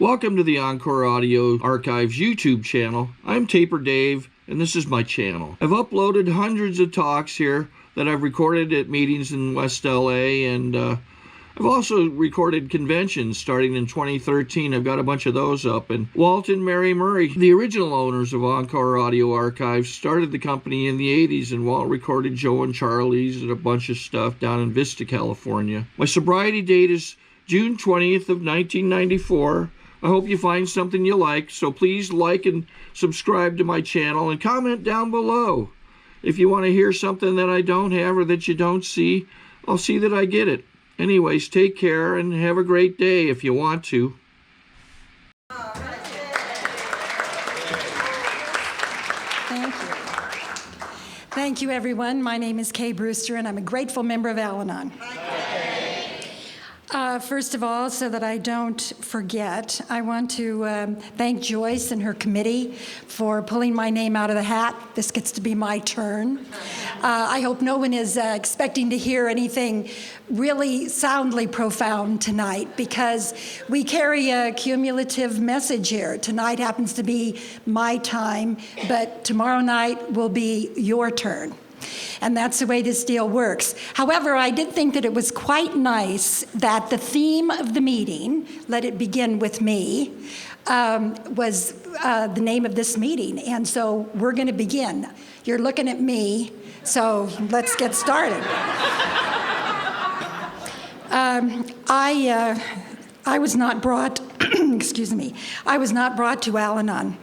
Welcome to the Encore Audio Archives YouTube channel. I'm Taper Dave, and this is my channel. I've uploaded hundreds of talks here that I've recorded at meetings in West LA, and I've also recorded conventions starting in 2013. I've got a bunch of those up. And Walt and Mary Murray, the original owners of Encore Audio Archives, started the company in the 80s, and Walt recorded Joe and Charlie's and a bunch of stuff down in Vista, California. My sobriety date is June 20th of 1994. I hope you find something you like, so please like and subscribe to my channel and comment down below. If you want to hear something that I don't have or that you don't see, I'll see that I get it. Anyways, take care and have a great day if you want to. Thank you. Thank you, everyone. My name is Kay Brewster, and I'm a grateful member of Al-Anon. First of all, so that I don't forget, I want to thank Joyce and her committee for pulling my name out of the hat. This gets to be my turn. I hope no one is expecting to hear anything really soundly profound tonight, because we carry a cumulative message here. Tonight happens to be my time, but tomorrow night will be your turn. And that's the way this deal works. However, I did think that it was quite nice that the theme of the meeting, Let It Begin With Me, was the name of this meeting. And so we're going to begin. You're looking at me, so let's get started. I was not brought, excuse me, I was not brought to Al-Anon.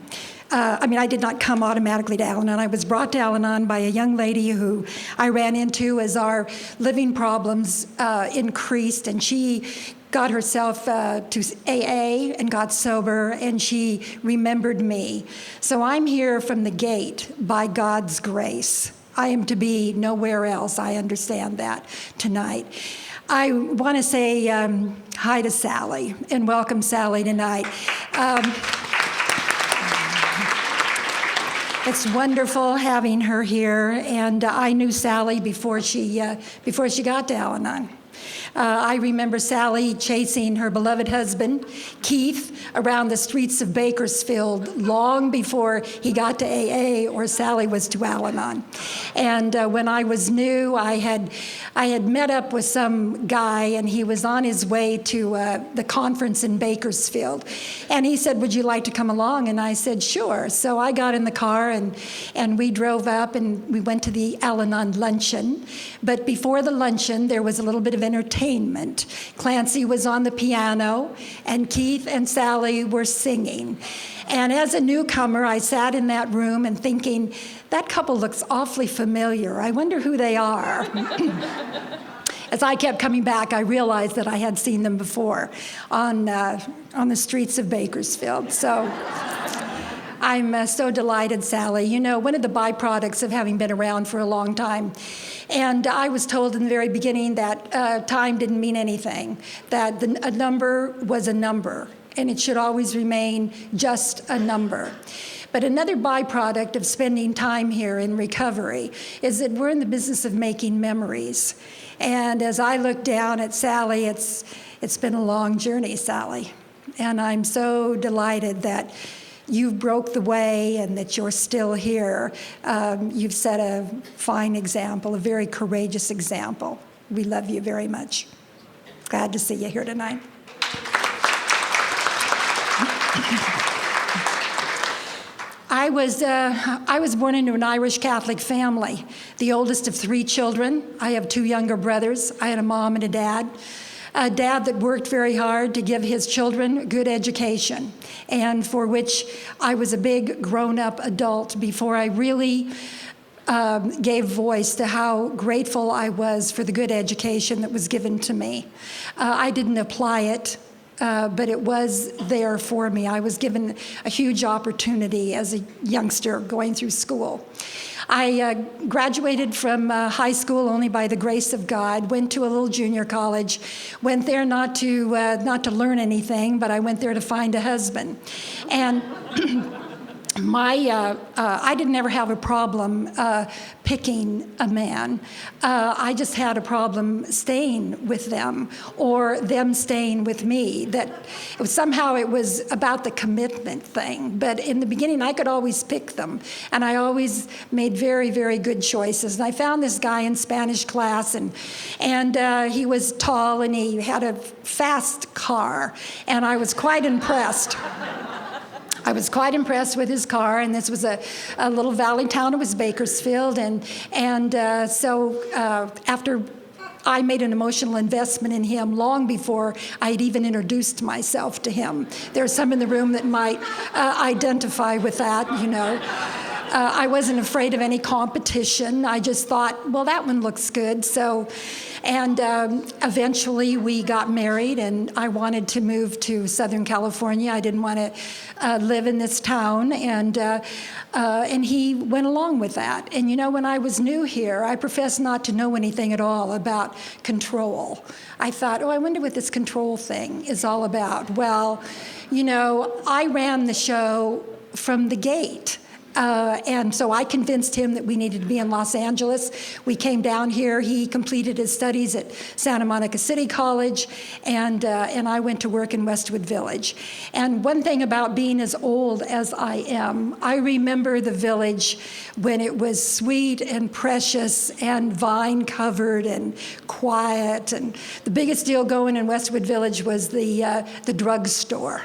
I did not come automatically to Al-Anon. I was brought to Al-Anon by a young lady who I ran into as our living problems increased, and she got herself to AA and got sober, and she remembered me. So I'm here from the gate by God's grace. I am to be nowhere else. I understand that tonight. I want to say hi to Sally and welcome Sally tonight. It's wonderful having her here, and I knew Sally before she got to Al-Anon. I remember Sally chasing her beloved husband, Keith, around the streets of Bakersfield long before he got to AA or Sally was to Al-Anon. And when I was new, I had met up with some guy, and he was on his way to the conference in Bakersfield. And he said, "Would you like to come along?" And I said, "Sure." So I got in the car, and we drove up, and we went to the Al-Anon luncheon. But before the luncheon, there was a little bit of entertainment. Clancy was on the piano, and Keith and Sally were singing. And as a newcomer, I sat in that room and thinking, that couple looks awfully familiar. I wonder who they are. As I kept coming back, I realized that I had seen them before on the streets of Bakersfield. So I'm so delighted, Sally. You know, one of the byproducts of having been around for a long time, and I was told in the very beginning that time didn't mean anything, that a number was a number, and it should always remain just a number. But another byproduct of spending time here in recovery is that we're in the business of making memories. And as I look down at Sally, it's been a long journey, Sally. And I'm so delighted that you broke the way and that you're still here. You've set a fine example, a very courageous example. We love you very much. Glad to see you here tonight. I was born into an Irish Catholic family, the oldest of 3 children. I have 2 younger brothers. I had a mom and a dad that worked very hard to give his children a good education, and for which I was a big grown-up adult before I really gave voice to how grateful I was for the good education that was given to me. I didn't apply it, but it was there for me. I was given a huge opportunity as a youngster going through school. I graduated from high school only by the grace of God, went to a little junior college, went there not to learn anything, but I went there to find a husband. And I didn't ever have a problem picking a man. I just had a problem staying with them or them staying with me. Somehow it was about the commitment thing. But in the beginning, I could always pick them. And I always made very, very good choices. And I found this guy in Spanish class, and he was tall, and he had a fast car. And I was quite impressed. I was quite impressed with his car, and this was a little valley town. It was Bakersfield, so after I made an emotional investment in him long before I had even introduced myself to him. There are some in the room that might identify with that, you know. I wasn't afraid of any competition. I just thought, well, that one looks good. Eventually we got married, and I wanted to move to Southern California. I didn't want to live in this town, and he went along with that. And you know, when I was new here, I professed not to know anything at all about control. I thought, I wonder what this control thing is all about. Well, you know, I ran the show from the gate. And so I convinced him that we needed to be in Los Angeles. We came down here. He completed his studies at Santa Monica City College, and I went to work in Westwood Village. And one thing about being as old as I am, I remember the village when it was sweet and precious and vine-covered and quiet. And the biggest deal going in Westwood Village was the drugstore.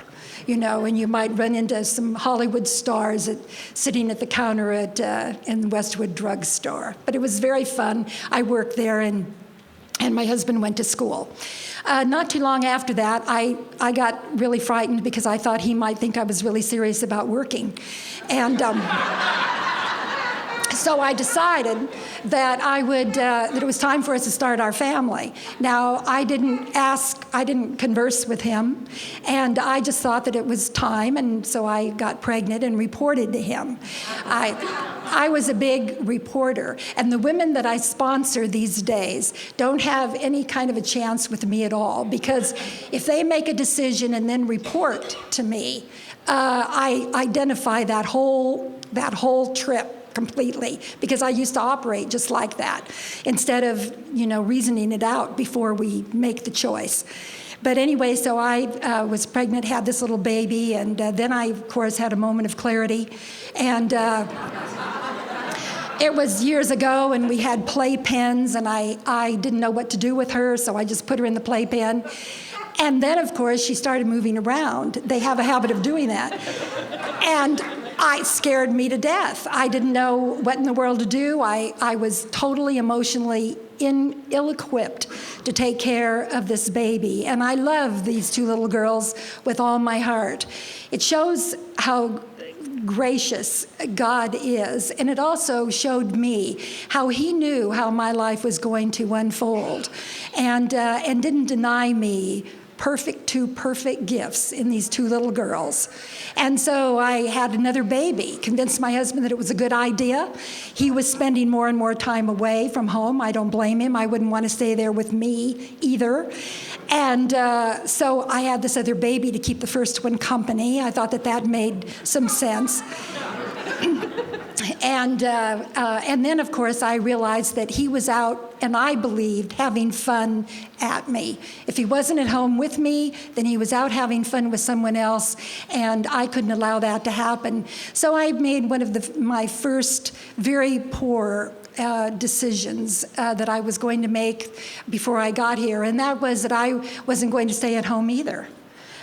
You know, and you might run into some Hollywood stars sitting at the counter in the Westwood drugstore. But it was very fun. I worked there, and my husband went to school. Not too long after that, I got really frightened because I thought he might think I was really serious about working. And so I decided that that it was time for us to start our family. Now, I didn't converse with him, and I just thought that it was time, and so I got pregnant and reported to him. I was a big reporter, and the women that I sponsor these days don't have any kind of a chance with me at all, because if they make a decision and then report to me, I identify that whole trip completely, because I used to operate just like that, instead of, you know, reasoning it out before we make the choice. But anyway, so I was pregnant, had this little baby, and then I, of course, had a moment of clarity. And it was years ago, and we had playpens, and I didn't know what to do with her, so I just put her in the playpen. And then, of course, she started moving around. They have a habit of doing that. And it scared me to death. I didn't know what in the world to do. I was totally emotionally ill-equipped to take care of this baby. And I love these two little girls with all my heart. It shows how gracious God is, and it also showed me how he knew how my life was going to unfold, and didn't deny me two perfect gifts in these two little girls. And so I had another baby, convinced my husband that it was a good idea. He was spending more and more time away from home. I don't blame him. I wouldn't want to stay there with me either. And so I had this other baby to keep the first one company. I thought that made some sense. And then, of course, I realized that he was out, and I believed, having fun at me. If he wasn't at home with me, then he was out having fun with someone else, and I couldn't allow that to happen. So I made one of my first very poor decisions that I was going to make before I got here, and that was that I wasn't going to stay at home either.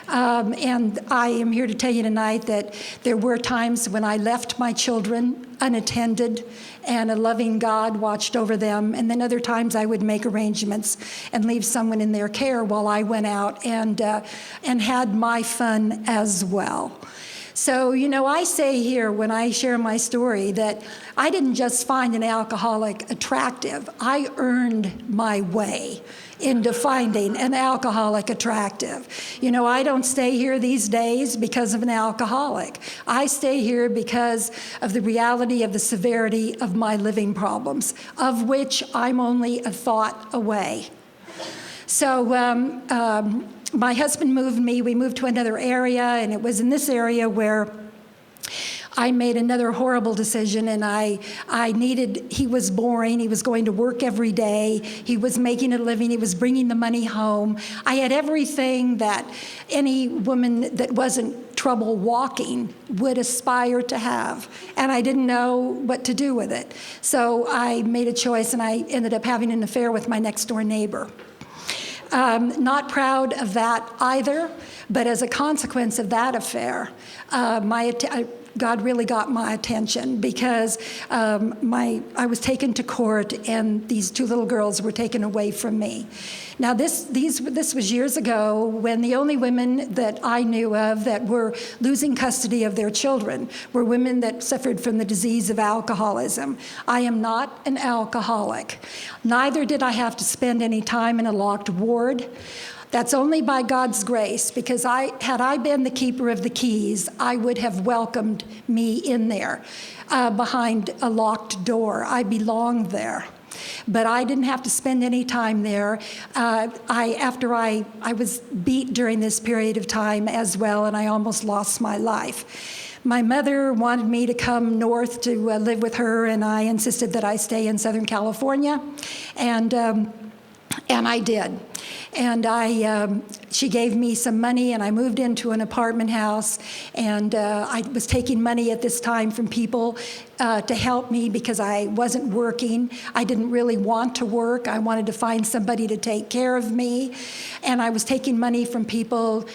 And I am here to tell you tonight that there were times when I left my children unattended, and a loving God watched over them, and then other times I would make arrangements and leave someone in their care while I went out and had my fun as well. So, you know, I say here when I share my story that I didn't just find an alcoholic attractive. I earned my way into finding an alcoholic attractive. You know, I don't stay here these days because of an alcoholic. I stay here because of the reality of the severity of my living problems, of which I'm only a thought away. So, my husband moved me. We moved to another area, and it was in this area where I made another horrible decision, and he was boring. He was going to work every day. He was making a living. He was bringing the money home. I had everything that any woman that wasn't trouble walking would aspire to have, and I didn't know what to do with it. So I made a choice, and I ended up having an affair with my next-door neighbor. Not proud of that either, but as a consequence of that affair, God really got my attention, because I was taken to court, and these two little girls were taken away from me. Now, this was years ago, when the only women that I knew of that were losing custody of their children were women that suffered from the disease of alcoholism. I am not an alcoholic. Neither did I have to spend any time in a locked ward. That's only by God's grace, because had I been the keeper of the keys, I would have welcomed me in there behind a locked door. I belonged there. But I didn't have to spend any time there. After I was beat during this period of time as well, and I almost lost my life. My mother wanted me to come north to live with her, and I insisted that I stay in Southern California, and I did. And she gave me some money, and I moved into an apartment house, and I was taking money at this time from people to help me, because I wasn't working. I didn't really want to work. I wanted to find somebody to take care of me, and I was taking money from people,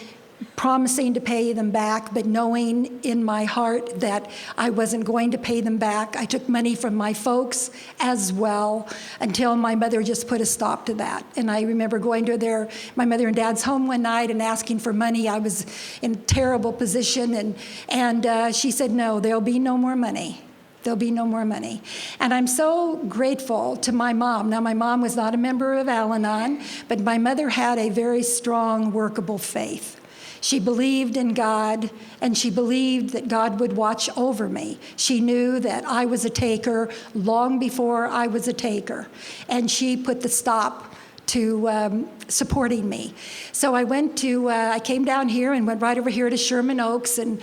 promising to pay them back, but knowing in my heart that I wasn't going to pay them back. I took money from my folks as well, until my mother just put a stop to that. And I remember going to my mother and dad's home one night and asking for money. I was in a terrible position, and she said, no, there'll be no more money. There'll be no more money. And I'm so grateful to my mom. Now, my mom was not a member of Al-Anon, but my mother had a very strong, workable faith. She believed in God, and she believed that God would watch over me. She knew that I was a taker long before I was a taker, and she put the stop to supporting me. So I came down here and went right over here to Sherman Oaks and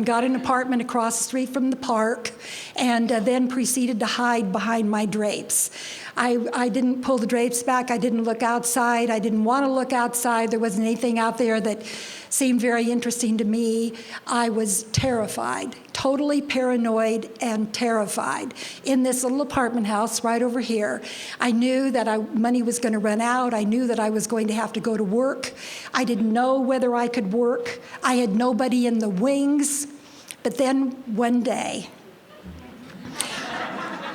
got an apartment across the street from the park, and then proceeded to hide behind my drapes. I didn't pull the drapes back. I didn't look outside. I didn't want to look outside. There wasn't anything out there that seemed very interesting to me. I was terrified, totally paranoid and terrified. In this little apartment house right over here, I knew that money was going to run out. I knew that I was going to have to go to work. I didn't know whether I could work. I had nobody in the wings. But then one day,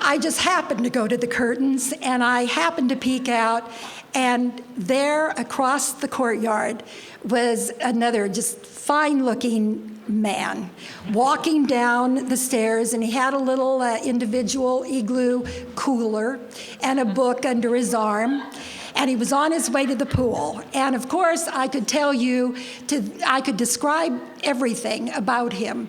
I just happened to go to the curtains, and I happened to peek out, and there across the courtyard was another just fine-looking man walking down the stairs, and he had a little individual igloo cooler and a book under his arm. And he was on his way to the pool. And of course, I could describe everything about him.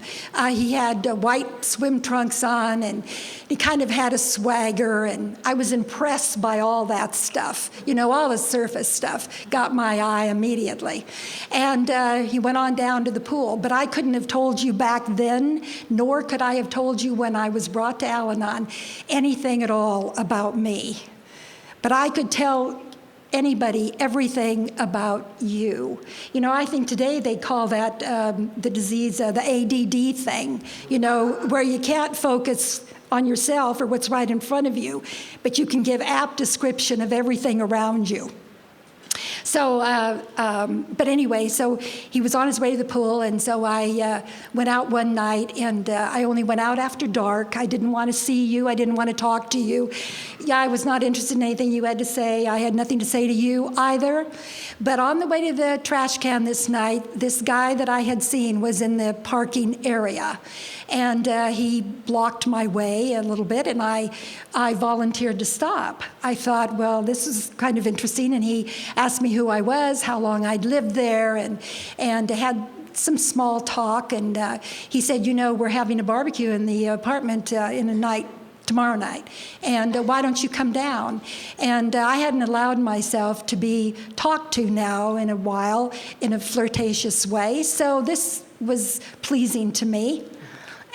He had white swim trunks on, and he kind of had a swagger, and I was impressed by all that stuff. All the surface stuff got my eye immediately. And he went on down to the pool, but I couldn't have told you back then, nor could I have told you when I was brought to Al-Anon, anything at all about me. But I could tell anybody everything about you. I think today they call that the disease, the ADD thing, where you can't focus on yourself or what's right in front of you, but you can give apt description of everything around you. So, but anyway, so he was on his way to the pool, and so I went out one night, and I only went out after dark. I didn't want to see you. I didn't want to talk to you. Yeah, I was not interested in anything you had to say. I had nothing to say to you either. But on the way to the trash can this night, this guy that I had seen was in the parking area, and he blocked my way a little bit, and I volunteered to stop. I thought, well, this is kind of interesting, and he asked me who I was, how long I'd lived there, and had some small talk, and he said, we're having a barbecue in the apartment tomorrow night, and why don't you come down? And I hadn't allowed myself to be talked to now in a while in a flirtatious way, so this was pleasing to me.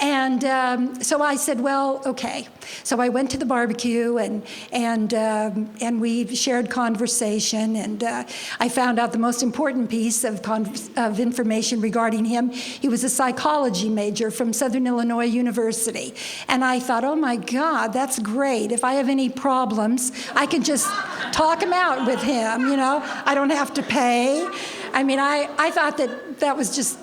And so I said, well, okay. So I went to the barbecue, and we shared conversation, and I found out the most important piece of information regarding him. He was a psychology major from Southern Illinois University. And I thought, oh my God, that's great. If I have any problems, I can just talk them out with him, you know. I don't have to pay. I mean, I thought that was just,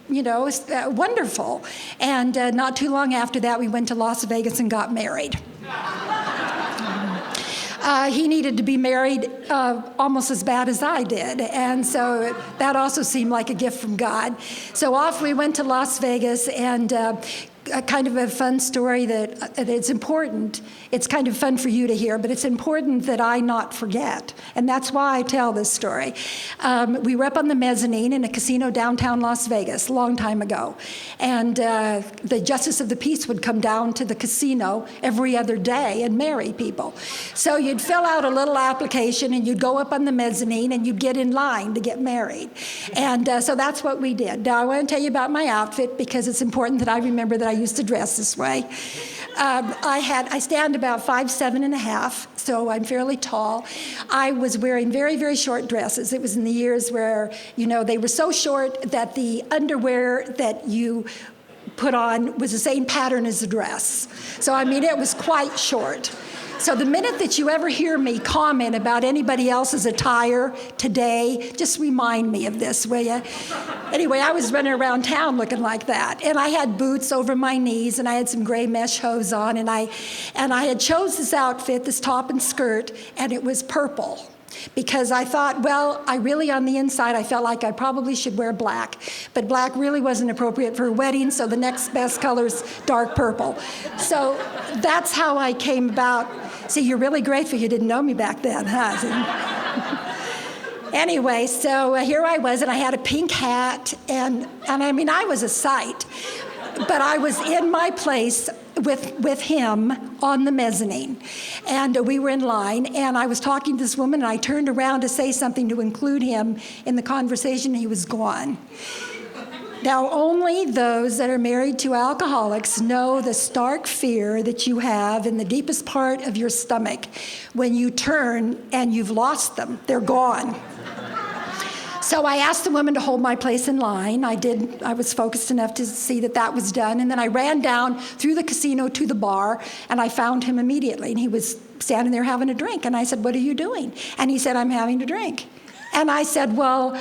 you know, wonderful. And not too long after that, we went to Las Vegas and got married. He needed to be married almost as bad as I did. And so that also seemed like a gift from God. So off we went to Las Vegas, and kind of a fun story that it's important. It's kind of fun for you to hear, but it's important that I not forget. And that's why I tell this story. We were up on the mezzanine in a casino downtown Las Vegas a long time ago. And the Justice of the Peace would come down to the casino every other day and marry people. So you'd fill out a little application, and you'd go up on the mezzanine, and you'd get in line to get married. And so that's what we did. Now, I want to tell you about my outfit, because it's important that I remember that I used to dress this way. I stand about 5'7½", so I'm fairly tall. I was wearing very, very short dresses. It was in the years where, you know, they were so short that the underwear that you put on was the same pattern as the dress. So, I mean, it was quite short. So the minute that you ever hear me comment about anybody else's attire today, just remind me of this, will you? Anyway, I was running around town looking like that. And I had boots over my knees, and I had some gray mesh hose on, and I had chose this outfit, this top and skirt, and it was purple. Because I thought, well, on the inside, I felt like I probably should wear black. But black really wasn't appropriate for a wedding, so the next best color is dark purple. So that's how I came about. See, you're really grateful you didn't know me back then, huh? Anyway, so here I was, and I had a pink hat, and I mean, I was a sight. But I was in my place with him on the mezzanine, and we were in line, and I was talking to this woman, and I turned around to say something to include him in the conversation, and he was gone. Now, only those that are married to alcoholics know the stark fear that you have in the deepest part of your stomach when you turn and you've lost them. They're gone. So I asked the woman to hold my place in line. I did. I was focused enough to see that was done. And then I ran down through the casino to the bar, and I found him immediately. And he was standing there having a drink. And I said, "What are you doing?" And he said, "I'm having a drink." And I said, well,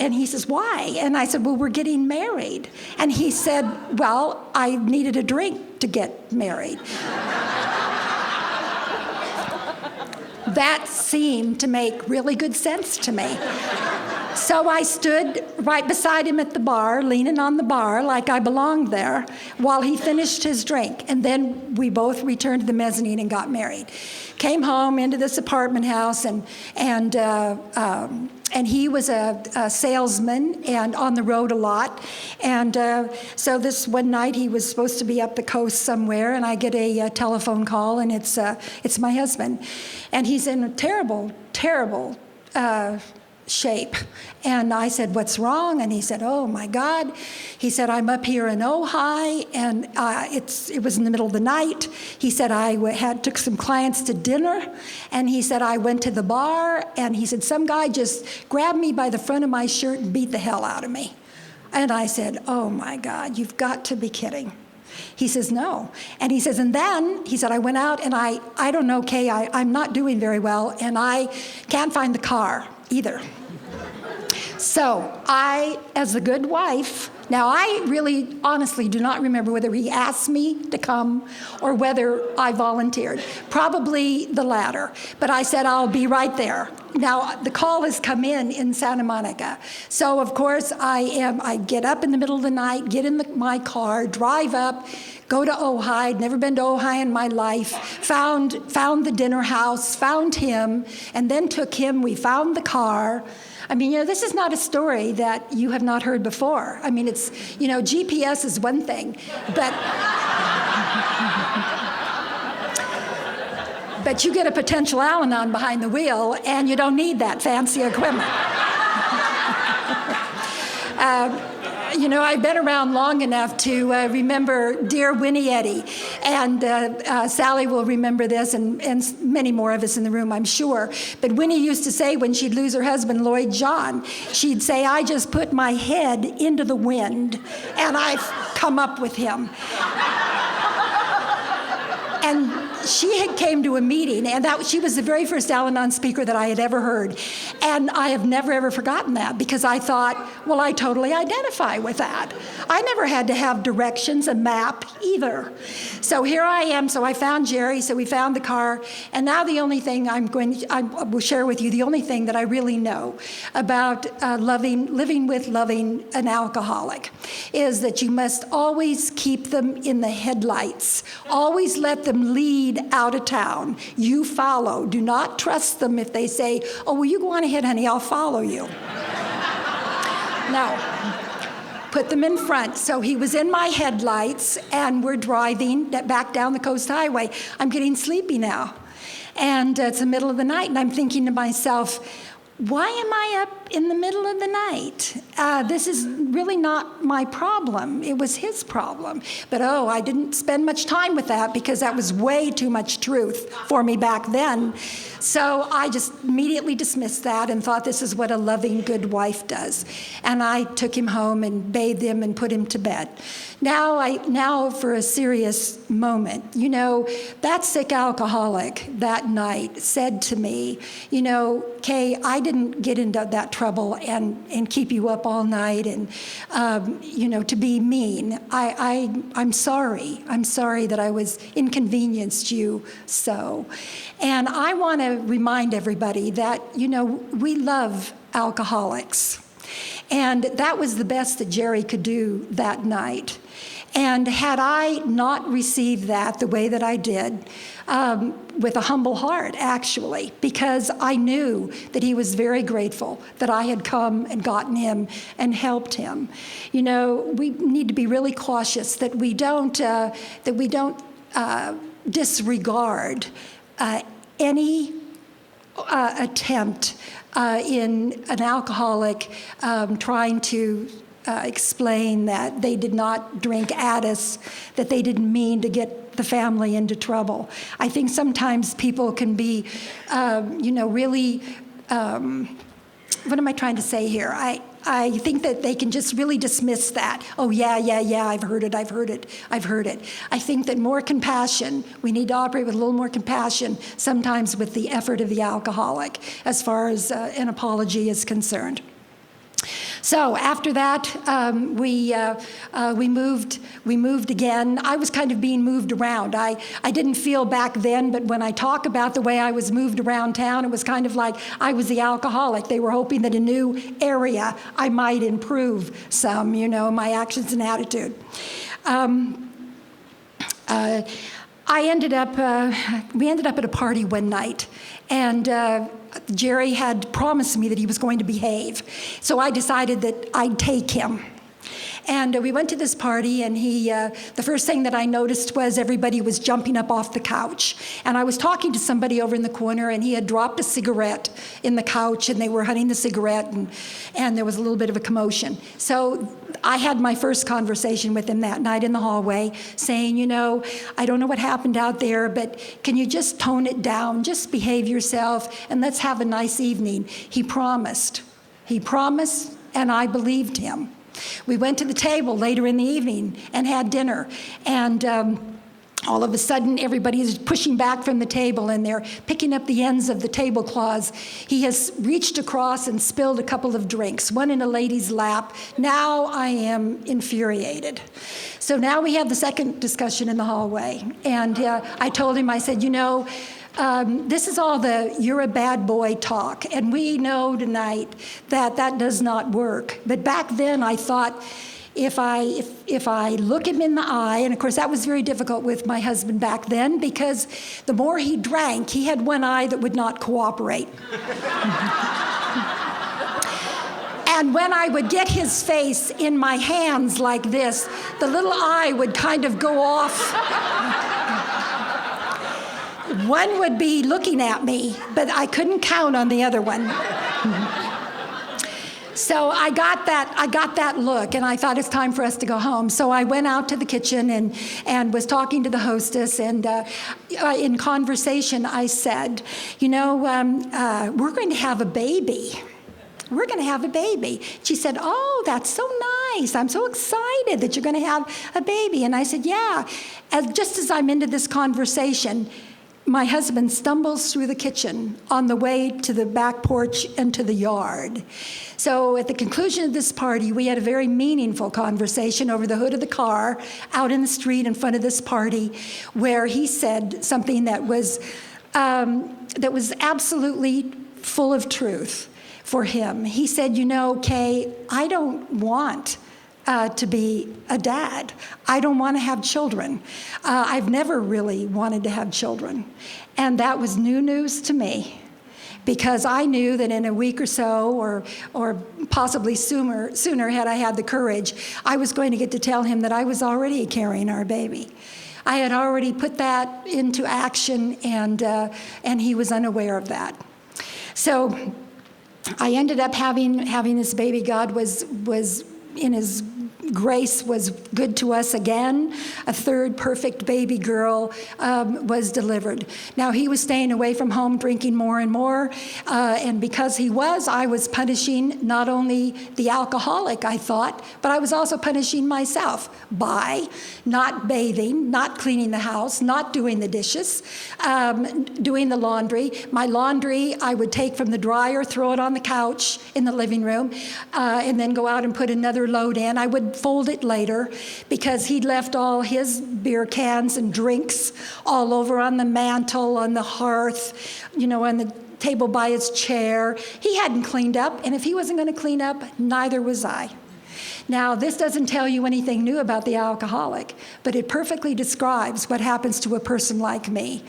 and he says, "Why?" And I said, "Well, we're getting married." And he said, "Well, I needed a drink to get married." That seemed to make really good sense to me. So I stood right beside him at the bar, leaning on the bar like I belonged there, while he finished his drink. And then we both returned to the mezzanine and got married. Came home into this apartment house, and he was a salesman and on the road a lot. And so this one night he was supposed to be up the coast somewhere, and I get a telephone call, and it's my husband. And he's in a terrible, terrible shape. And I said, "What's wrong?" And he said, "Oh my God." He said, "I'm up here in Ojai, and it was in the middle of the night." He said, "I took some clients to dinner," and he said, "I went to the bar," and he said, "Some guy just grabbed me by the front of my shirt and beat the hell out of me." And I said, "Oh my God, you've got to be kidding." He says, "No." And he says, and then, he said, "I went out, and I don't know, Kay, I'm not doing very well, and I can't find the car either." So I, as a good wife, now I really honestly do not remember whether he asked me to come or whether I volunteered. Probably the latter. But I said, "I'll be right there." Now, the call has come in Santa Monica. So, of course, I get up in the middle of the night, get in my car, drive up, go to Ojai. I'd never been to Ojai in my life. Found the dinner house, found him, and then took him. We found the car. I mean, this is not a story that you have not heard before. I mean, it's, GPS is one thing, but you get a potential Al-Anon behind the wheel, and you don't need that fancy equipment. I've been around long enough to remember dear Winnie Eddy, and Sally will remember this, and many more of us in the room, I'm sure. But Winnie used to say when she'd lose her husband, Lloyd John, she'd say, "I just put my head into the wind, and I've come up with him." And she had came to a meeting, and she was the very first Al-Anon speaker that I had ever heard. And I have never, ever forgotten that, because I thought, well, I totally identify with that. I never had to have directions, a map either. So here I am. So I found Jerry, so we found the car. And now the only thing I will share with you, the only thing that I really know about living with loving an alcoholic is that you must always keep them in the headlights. Always let them lead out of town. You follow. Do not trust them if they say, "Oh, well, you go on ahead, honey, I'll follow you." No. Put them in front. So he was in my headlights, and we're driving back down the Coast Highway. I'm getting sleepy now. And it's the middle of the night, and I'm thinking to myself, why am I up in the middle of the night? This is really not my problem. It was his problem. But I didn't spend much time with that, because that was way too much truth for me back then. So I just immediately dismissed that and thought this is what a loving, good wife does. And I took him home and bathed him and put him to bed. Now for a serious moment, that sick alcoholic that night said to me, "Kay, I didn't get into that trouble and keep you up all night and, to be mean. I'm sorry. I'm sorry that I was inconvenienced you so." And I want to remind everybody that, we love alcoholics. And that was the best that Jerry could do that night. And had I not received that the way that I did, with a humble heart, actually, because I knew that he was very grateful that I had come and gotten him and helped him. We need to be really cautious that we don't disregard any attempt in an alcoholic trying to explain that they did not drink Addis, that they didn't mean to get the family into trouble. I think sometimes people can be, really, what am I trying to say here? I think that they can just really dismiss that. "Oh, yeah, I've heard it. I think that more compassion, we need to operate with a little more compassion sometimes with the effort of the alcoholic as far as an apology is concerned. So after that, we moved again. I was kind of being moved around. I didn't feel back then, but when I talk about the way I was moved around town, it was kind of like I was the alcoholic. They were hoping that a new area I might improve some, my actions and attitude. We ended up at a party one night, and Jerry had promised me that he was going to behave. So I decided that I'd take him. And we went to this party, and the first thing that I noticed was everybody was jumping up off the couch. And I was talking to somebody over in the corner, and he had dropped a cigarette in the couch, and they were hunting the cigarette, and there was a little bit of a commotion. So I had my first conversation with him that night in the hallway, saying, I don't know what happened out there, but can you just tone it down, just behave yourself, and let's have a nice evening. He promised, and I believed him. We went to the table later in the evening and had dinner, and all of a sudden everybody is pushing back from the table, and they're picking up the ends of the tablecloths. He has reached across and spilled a couple of drinks, one in a lady's lap. Now I am infuriated. So now we have the second discussion in the hallway, and I told him, I said, this is all the "you're a bad boy" talk, and we know tonight that does not work. But back then I thought, if I look him in the eye, and of course that was very difficult with my husband back then, because the more he drank, he had one eye that would not cooperate. And when I would get his face in my hands like this, the little eye would kind of go off. One would be looking at me, but I couldn't count on the other one. So I got that look, and I thought it's time for us to go home. So I went out to the kitchen and was talking to the hostess, and in conversation I said, we're going to have a baby. We're going to have a baby. She said, oh, that's so nice. I'm so excited that you're going to have a baby. And I said, yeah. Just as I'm into this conversation, my husband stumbles through the kitchen on the way to the back porch and to the yard. So at the conclusion of this party, we had a very meaningful conversation over the hood of the car out in the street in front of this party, where he said something that was absolutely full of truth for him. He said, Kay, I don't want to be a dad. I don't want to have children. I've never really wanted to have children. And that was new news to me, because I knew that in a week or so, or possibly sooner had I had the courage, I was going to get to tell him that I was already carrying our baby. I had already put that into action, and he was unaware of that. So I ended up having this baby. God was in his grace was good to us again. A third perfect baby girl was delivered. Now, he was staying away from home, drinking more and more, and because I was punishing not only the alcoholic, I thought, but I was also punishing myself by not bathing, not cleaning the house, not doing the dishes, doing the laundry. My laundry I would take from the dryer, throw it on the couch in the living room, and then go out and put another load in. I would fold it later, because he'd left all his beer cans and drinks all over on the mantle, on the hearth, on the table by his chair. He hadn't cleaned up, and if he wasn't going to clean up, neither was I. Now, this doesn't tell you anything new about the alcoholic, but it perfectly describes what happens to a person like me.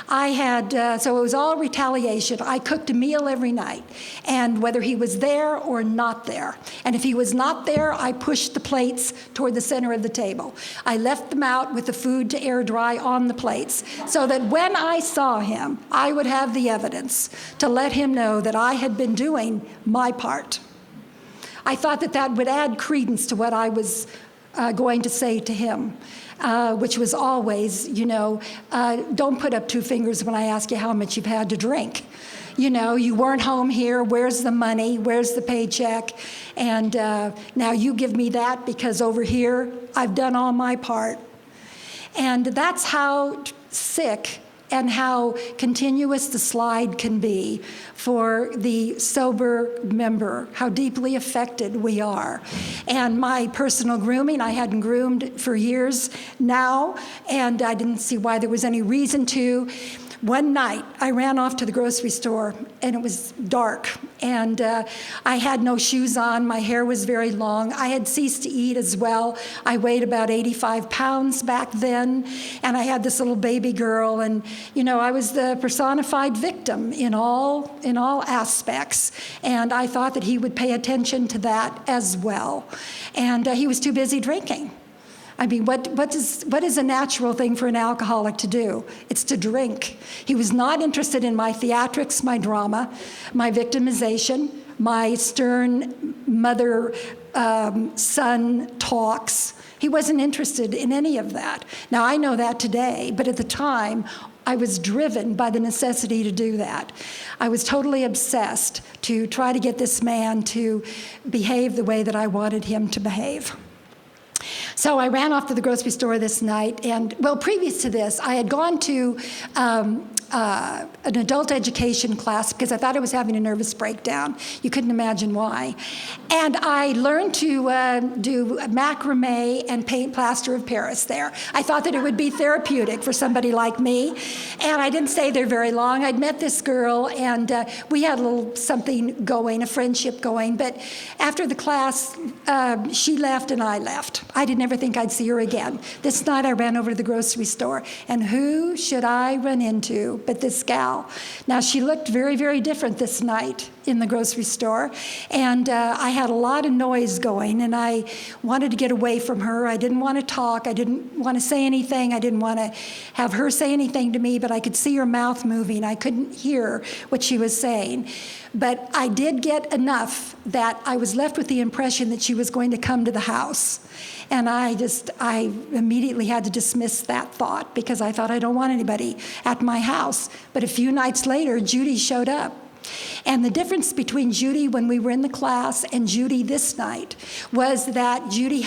So it was all retaliation. I cooked a meal every night, and whether he was there or not there. And if he was not there, I pushed the plates toward the center of the table. I left them out with the food to air dry on the plates, so that when I saw him, I would have the evidence to let him know that I had been doing my part. I thought that would add credence to what I was going to say to him, which was always, don't put up two fingers when I ask you how much you've had to drink. You weren't home here. Where's the money? Where's the paycheck? And now you give me that, because over here I've done all my part. And that's how sick and how continuous the slide can be for the sober member, how deeply affected we are. And my personal grooming, I hadn't groomed for years now, and I didn't see why there was any reason to. One night, I ran off to the grocery store, and it was dark, and I had no shoes on. My hair was very long. I had ceased to eat as well. I weighed about 85 pounds back then, and I had this little baby girl, and I was the personified victim in all aspects, and I thought that he would pay attention to that as well, and he was too busy drinking. I mean, what is a natural thing for an alcoholic to do? It's to drink. He was not interested in my theatrics, my drama, my victimization, my stern mother-son talks. He wasn't interested in any of that. Now, I know that today, but at the time, I was driven by the necessity to do that. I was totally obsessed to try to get this man to behave the way that I wanted him to behave. So I ran off to the grocery store this night, and, previous to this, I had gone to an adult education class because I thought I was having a nervous breakdown. You couldn't imagine why. And I learned to do macrame and paint plaster of Paris there. I thought that it would be therapeutic for somebody like me, and I didn't stay there very long. I'd met this girl, and we had a little something going, a friendship going, but after the class, she left and I left. I didn't ever think I'd see her again. This night I ran over to the grocery store, and who should I run into but this gal? Now, she looked very, very different this night in the grocery store, and I had a lot of noise going, and I wanted to get away from her. I didn't want to talk. I didn't want to say anything. I didn't want to have her say anything to me, but I could see her mouth moving. I couldn't hear what she was saying. But I did get enough that I was left with the impression that she was going to come to the house. And I immediately had to dismiss that thought because I thought I don't want anybody at my house. But a few nights later, Judy showed up. And the difference between Judy when we were in the class and Judy this night was that Judy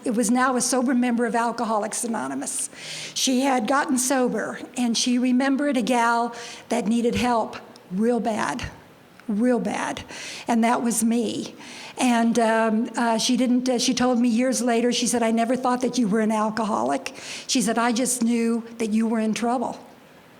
was now a sober member of Alcoholics Anonymous. She had gotten sober, and she remembered a gal that needed help real bad, and that was me. And she told me years later, she said, I never thought that you were an alcoholic. She said, I just knew that you were in trouble.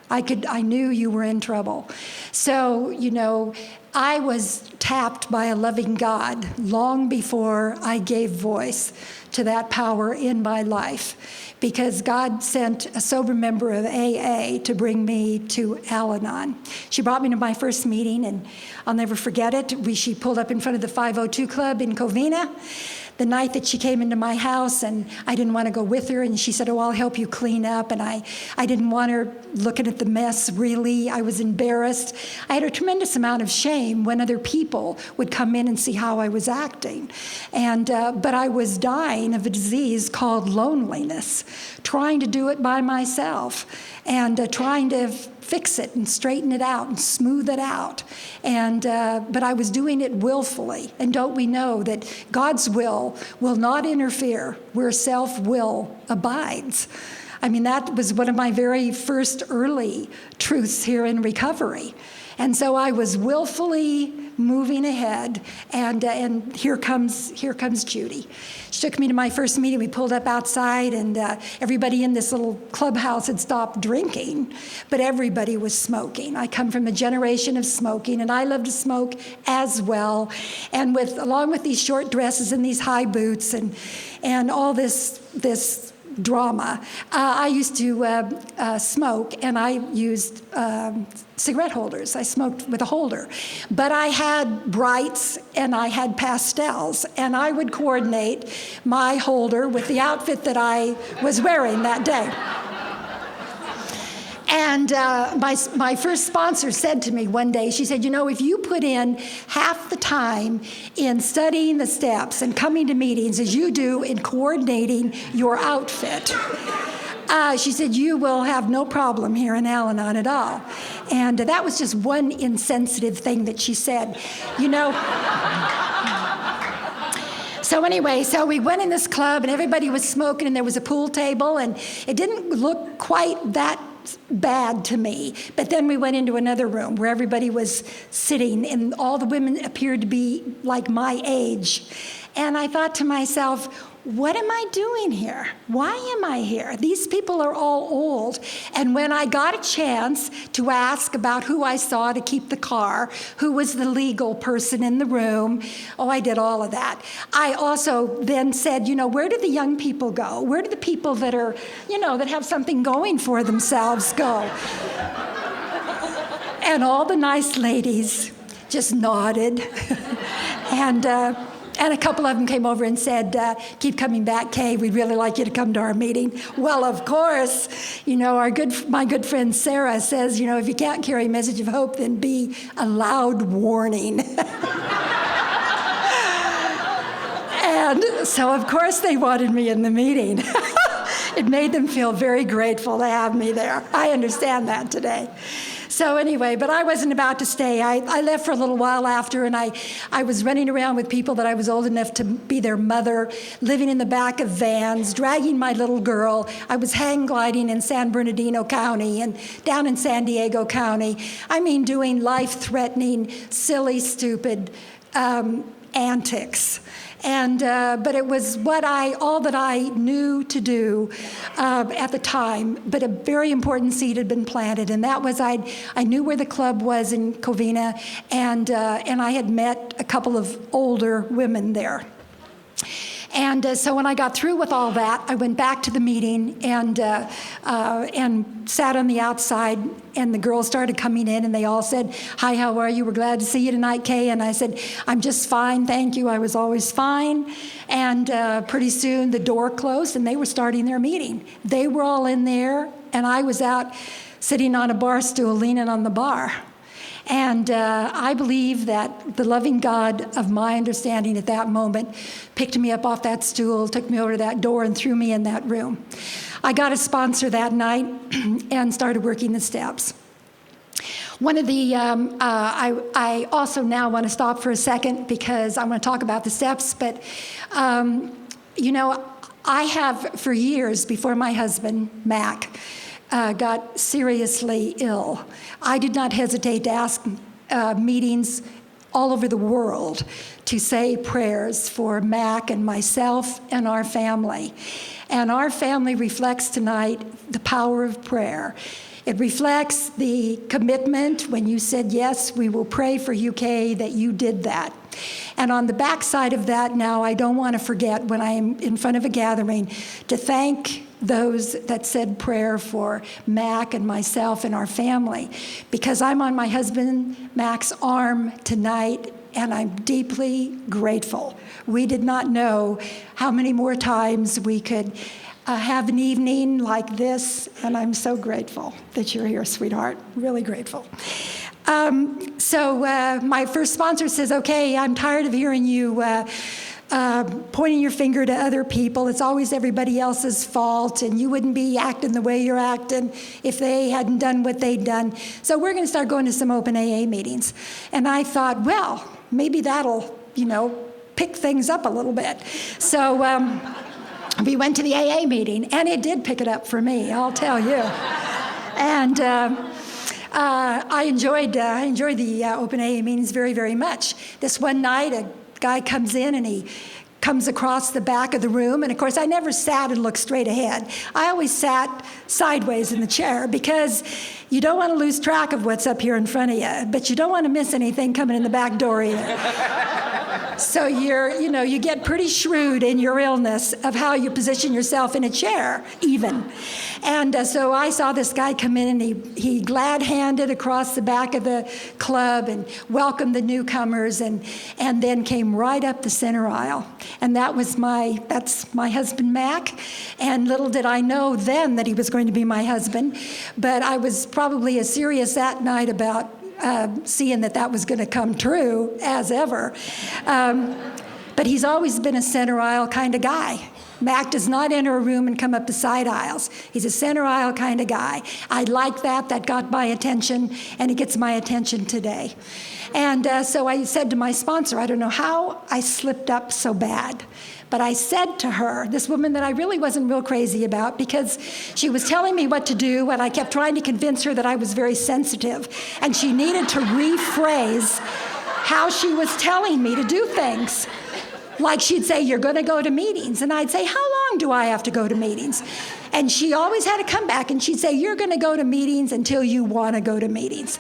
I knew you were in trouble. So, I was tapped by a loving God long before I gave voice to that power in my life, because God sent a sober member of AA to bring me to Al-Anon. She brought me to my first meeting, and I'll never forget it. She pulled up in front of the 502 Club in Covina the night that she came into my house, and I didn't want to go with her, and she said, oh, I'll help you clean up, and I didn't want her looking at the mess, really. I was embarrassed. I had a tremendous amount of shame when other people would come in and see how I was acting. But I was dying of a disease called loneliness, trying to do it by myself, and trying to fix it and straighten it out and smooth it out. But I was doing it willfully. And don't we know that God's will not interfere where self-will abides? I mean, that was one of my very first early truths here in recovery. And so I was willfully moving ahead, and here comes Judy. She took me to my first meeting. We pulled up outside, and everybody in this little clubhouse had stopped drinking, but everybody was smoking. I come from a generation of smoking, and I love to smoke as well. And along with these short dresses and these high boots and all this drama, I used to smoke, and I used cigarette holders. I smoked with a holder. But I had brights and I had pastels, and I would coordinate my holder with the outfit that I was wearing that day. And my first sponsor said to me one day, she said, if you put in half the time in studying the steps and coming to meetings as you do in coordinating your outfit, she said, you will have no problem here in Al-Anon at all. And that was just one insensitive thing that she said, So anyway, we went in this club, and everybody was smoking, and there was a pool table, and it didn't look quite that bad to me. But then we went into another room where everybody was sitting, and all the women appeared to be like my age. And I thought to myself, what am I doing here? Why am I here? These people are all old. And when I got a chance to ask about who I saw to keep the car, who was the legal person in the room, I did all of that. I also then said, where do the young people go? Where do the people that are, that have something going for themselves go? And all the nice ladies just nodded. And a couple of them came over and said, keep coming back, Kay. We'd really like you to come to our meeting. Well, of course, my good friend Sarah says, if you can't carry a message of hope, then be a loud warning. And so, of course, they wanted me in the meeting. It made them feel very grateful to have me there. I understand that today. So anyway, but I wasn't about to stay. I left for a little while after, and I was running around with people that I was old enough to be their mother, living in the back of vans, dragging my little girl. I was hang gliding in San Bernardino County and down in San Diego County. I mean, doing life-threatening, silly, stupid antics. But it was all that I knew to do at the time. But a very important seed had been planted, and that was I knew where the club was in Covina, and I had met a couple of older women there. And so when I got through with all that, I went back to the meeting and sat on the outside, and the girls started coming in, and they all said, "Hi, how are you? We're glad to see you tonight, Kay." And I said, "I'm just fine, thank you. I was always fine." And pretty soon the door closed, and they were starting their meeting. They were all in there, and I was out sitting on a bar stool leaning on the bar. And I believe that the loving God of my understanding at that moment picked me up off that stool, took me over to that door, and threw me in that room. I got a sponsor that night and started working the steps. One of the, I also now want to stop for a second because I want to talk about the steps, but you know, I have for years before my husband, Mac, got seriously ill. I did not hesitate to ask meetings all over the world to say prayers for Mac and myself and our family. And our family reflects tonight the power of prayer. It reflects the commitment when you said, yes, we will pray for UK, that you did that. And on the backside of that now, I don't want to forget when I'm in front of a gathering to thank those that said prayer for Mac and myself and our family, because I'm on my husband Mac's arm tonight, and I'm deeply grateful. We did not know how many more times we could have an evening like this, and I'm so grateful that you're here, sweetheart. Really grateful. So my first sponsor says, okay, I'm tired of hearing you pointing your finger to other people. It's always everybody else's fault, and you wouldn't be acting the way you're acting if they hadn't done what they'd done. So we're going to start going to some open AA meetings. And I thought, well, maybe that'll, you know, pick things up a little bit. So we went to the AA meeting, and it did pick it up for me, I'll tell you. And I enjoyed the open AA meetings very, very much. This one night, a guy comes in, and he comes across the back of the room. And of course, I never sat and looked straight ahead. I always sat sideways in the chair because you don't want to lose track of what's up here in front of you, but you don't want to miss anything coming in the back door either. So you get pretty shrewd in your illness of how you position yourself in a chair, even. And so I saw this guy come in, and he glad-handed across the back of the club and welcomed the newcomers, and then came right up the center aisle. And that's my husband, Mac. And little did I know then that he was going to be my husband, but I was probably as serious that night about seeing that was going to come true as ever. But he's always been a center aisle kind of guy. Mac does not enter a room and come up the side aisles. He's a center aisle kind of guy. I like that. That got my attention, and it gets my attention today. And so I said to my sponsor, I don't know how I slipped up so bad, but I said to her, this woman that I really wasn't real crazy about, because she was telling me what to do, and I kept trying to convince her that I was very sensitive, and she needed to rephrase how she was telling me to do things. Like she'd say, you're going to go to meetings. And I'd say, how long do I have to go to meetings? And she always had to come back, and she'd say, you're going to go to meetings until you want to go to meetings.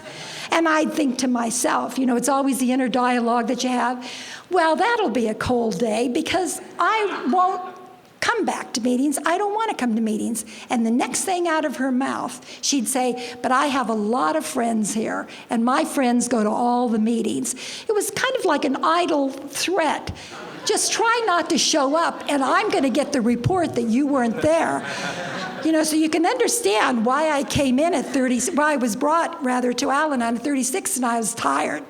And I'd think to myself, it's always the inner dialogue that you have. Well, that'll be a cold day because I won't come back to meetings. I don't want to come to meetings. And the next thing out of her mouth, she'd say, but I have a lot of friends here, and my friends go to all the meetings. It was kind of like an idle threat. Just try not to show up, and I'm going to get the report that you weren't there. So you can understand why I came in at 30, why I was brought, rather, to Al-Anon at 36, and I was tired.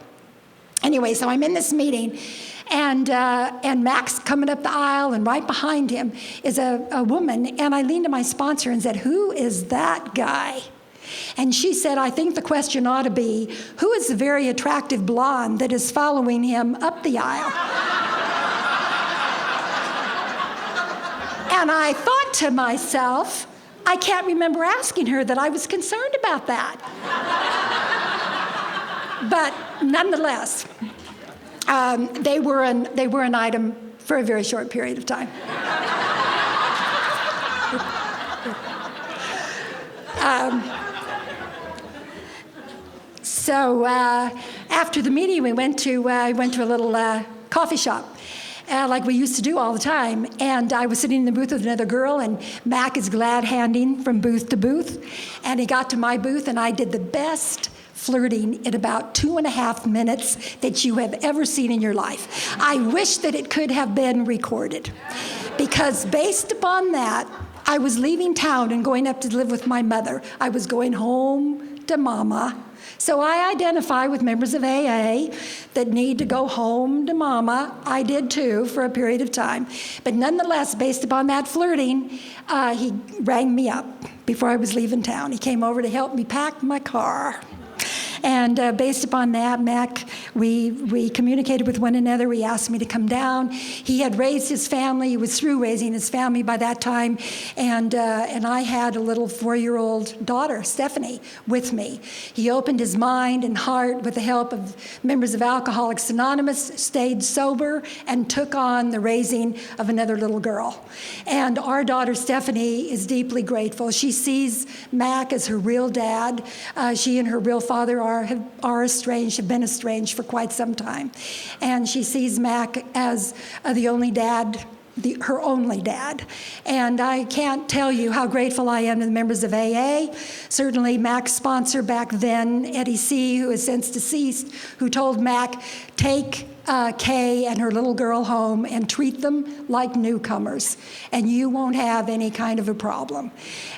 Anyway, so I'm in this meeting, and Mac's coming up the aisle, and right behind him is a woman, and I leaned to my sponsor and said, who is that guy? And she said, I think the question ought to be, who is the very attractive blonde that is following him up the aisle? And I thought to myself, I can't remember asking her that I was concerned about that. But nonetheless, they were an item for a very short period of time. So after the meeting, we went to a little coffee shop. Like we used to do all the time. And I was sitting in the booth with another girl, and Mac is glad-handing from booth to booth. And he got to my booth, and I did the best flirting in about 2.5 minutes that you have ever seen in your life. I wish that it could have been recorded, because based upon that, I was leaving town and going up to live with my mother. I was going home to Mama. So I identify with members of AA that need to go home to mama. I did too for a period of time. But nonetheless, based upon that flirting, he rang me up before I was leaving town. He came over to help me pack my car. And based upon that, Mac, we communicated with one another. He asked me to come down. He had raised his family. He was through raising his family by that time. And I had a little 4-year-old daughter, Stephanie, with me. He opened his mind and heart with the help of members of Alcoholics Anonymous, stayed sober, and took on the raising of another little girl. And our daughter, Stephanie, is deeply grateful. She sees Mac as her real dad. She and her real father are estranged, have been estranged for quite some time. And she sees Mac as the only dad, her only dad. And I can't tell you how grateful I am to the members of AA. Certainly Mac's sponsor back then, Eddie C., who is since deceased, who told Mac, take Kay and her little girl home and treat them like newcomers, and you won't have any kind of a problem.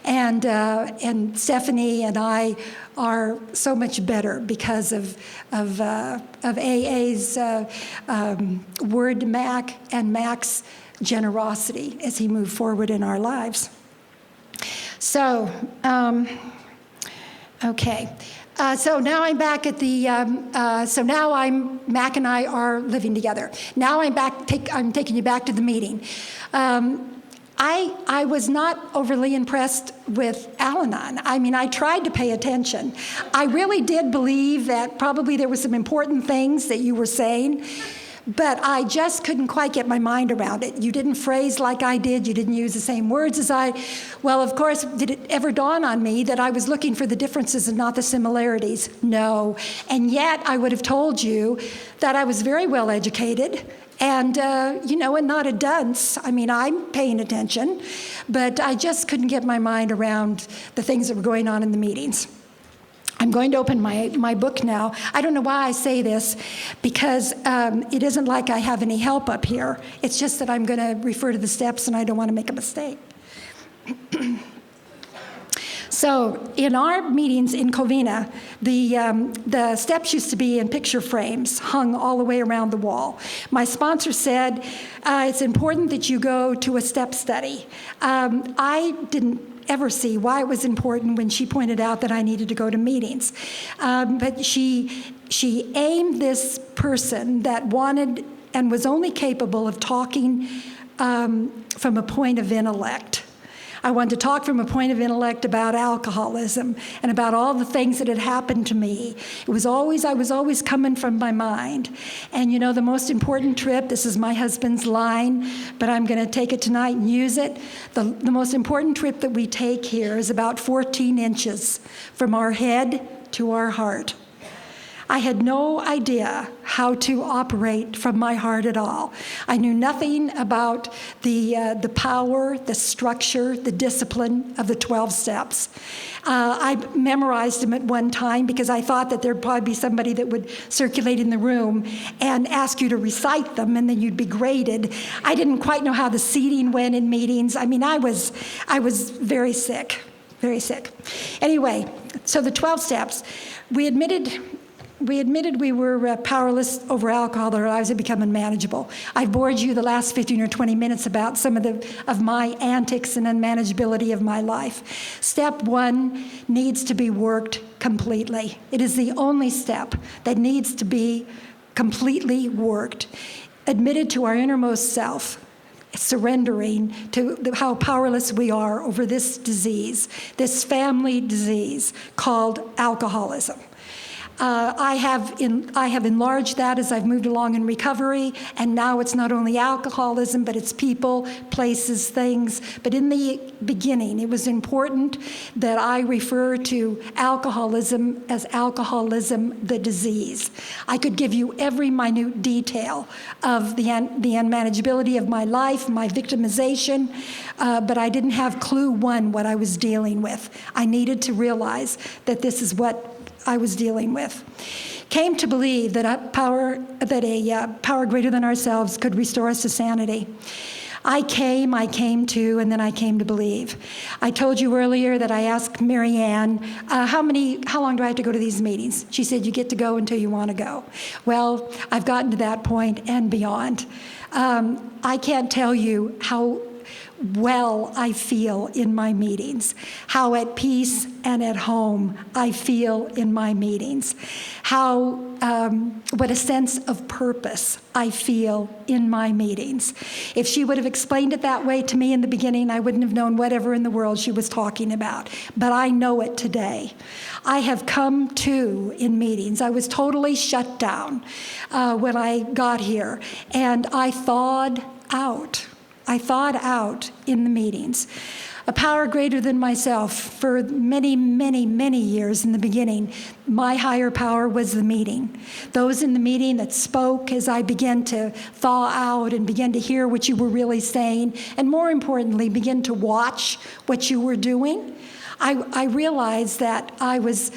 And Stephanie and I are so much better because of AA's word to Mac and Mac's generosity as he moved forward in our lives. So, okay. So now I'm back at the, Mac and I are living together. Now I'm taking you back to the meeting. I was not overly impressed with Al-Anon. I mean, I tried to pay attention. I really did believe that probably there were some important things that you were saying, but I just couldn't quite get my mind around it. You didn't phrase like I did. You didn't use the same words as I. Well, of course, did it ever dawn on me that I was looking for the differences and not the similarities? No. And yet, I would have told you that I was very well educated and, and not a dunce. I mean, I'm paying attention, but I just couldn't get my mind around the things that were going on in the meetings. I'm going to open my book now. I don't know why I say this, because it isn't like I have any help up here. It's just that I'm going to refer to the steps, and I don't want to make a mistake. So in our meetings in COVINA, the steps used to be in picture frames hung all the way around the wall. My sponsor said, it's important that you go to a step study. I didn't ever see why it was important when she pointed out that I needed to go to meetings. But she aimed this person that wanted and was only capable of talking from a point of intellect. I wanted to talk from a point of intellect about alcoholism and about all the things that had happened to me. I was always coming from my mind. And the most important trip, this is my husband's line, but I'm going to take it tonight and use it. The most important trip that we take here is about 14 inches from our head to our heart. I had no idea how to operate from my heart at all. I knew nothing about the power, the structure, the discipline of the 12 steps. I memorized them at one time because I thought that there'd probably be somebody that would circulate in the room and ask you to recite them, and then you'd be graded. I didn't quite know how the seating went in meetings. I mean, I was very sick, very sick. Anyway, so the 12 steps, we admitted we were powerless over alcohol, that our lives had become unmanageable. I bored you the last 15 or 20 minutes about some of my antics and unmanageability of my life. Step 1 needs to be worked completely. It is the only step that needs to be completely worked. Admitted to our innermost self, surrendering to how powerless we are over this disease, this family disease called alcoholism. I have enlarged that as I've moved along in recovery, and now it's not only alcoholism, but it's people, places, things. But in the beginning, it was important that I refer to alcoholism as alcoholism, the disease. I could give you every minute detail of the unmanageability of my life, my victimization, but I didn't have clue one what I was dealing with. I needed to realize that this is what I was dealing with. Came to believe that a power greater than ourselves could restore us to sanity. I came to, and then I came to believe. I told you earlier that I asked Mary Ann, how long do I have to go to these meetings? She said, you get to go until you want to go. Well, I've gotten to that point and beyond. I can't tell you how well I feel in my meetings, how at peace and at home I feel in my meetings, what a sense of purpose I feel in my meetings. If she would have explained it that way to me in the beginning, I wouldn't have known whatever in the world she was talking about, but I know it today. I have come to in meetings. I was totally shut down when I got here, and I thawed out. In the meetings. A power greater than myself. For many, many, many years in the beginning, my higher power was the meeting. Those in the meeting that spoke as I began to thaw out and began to hear what you were really saying, and more importantly, begin to watch what you were doing. I realized that I was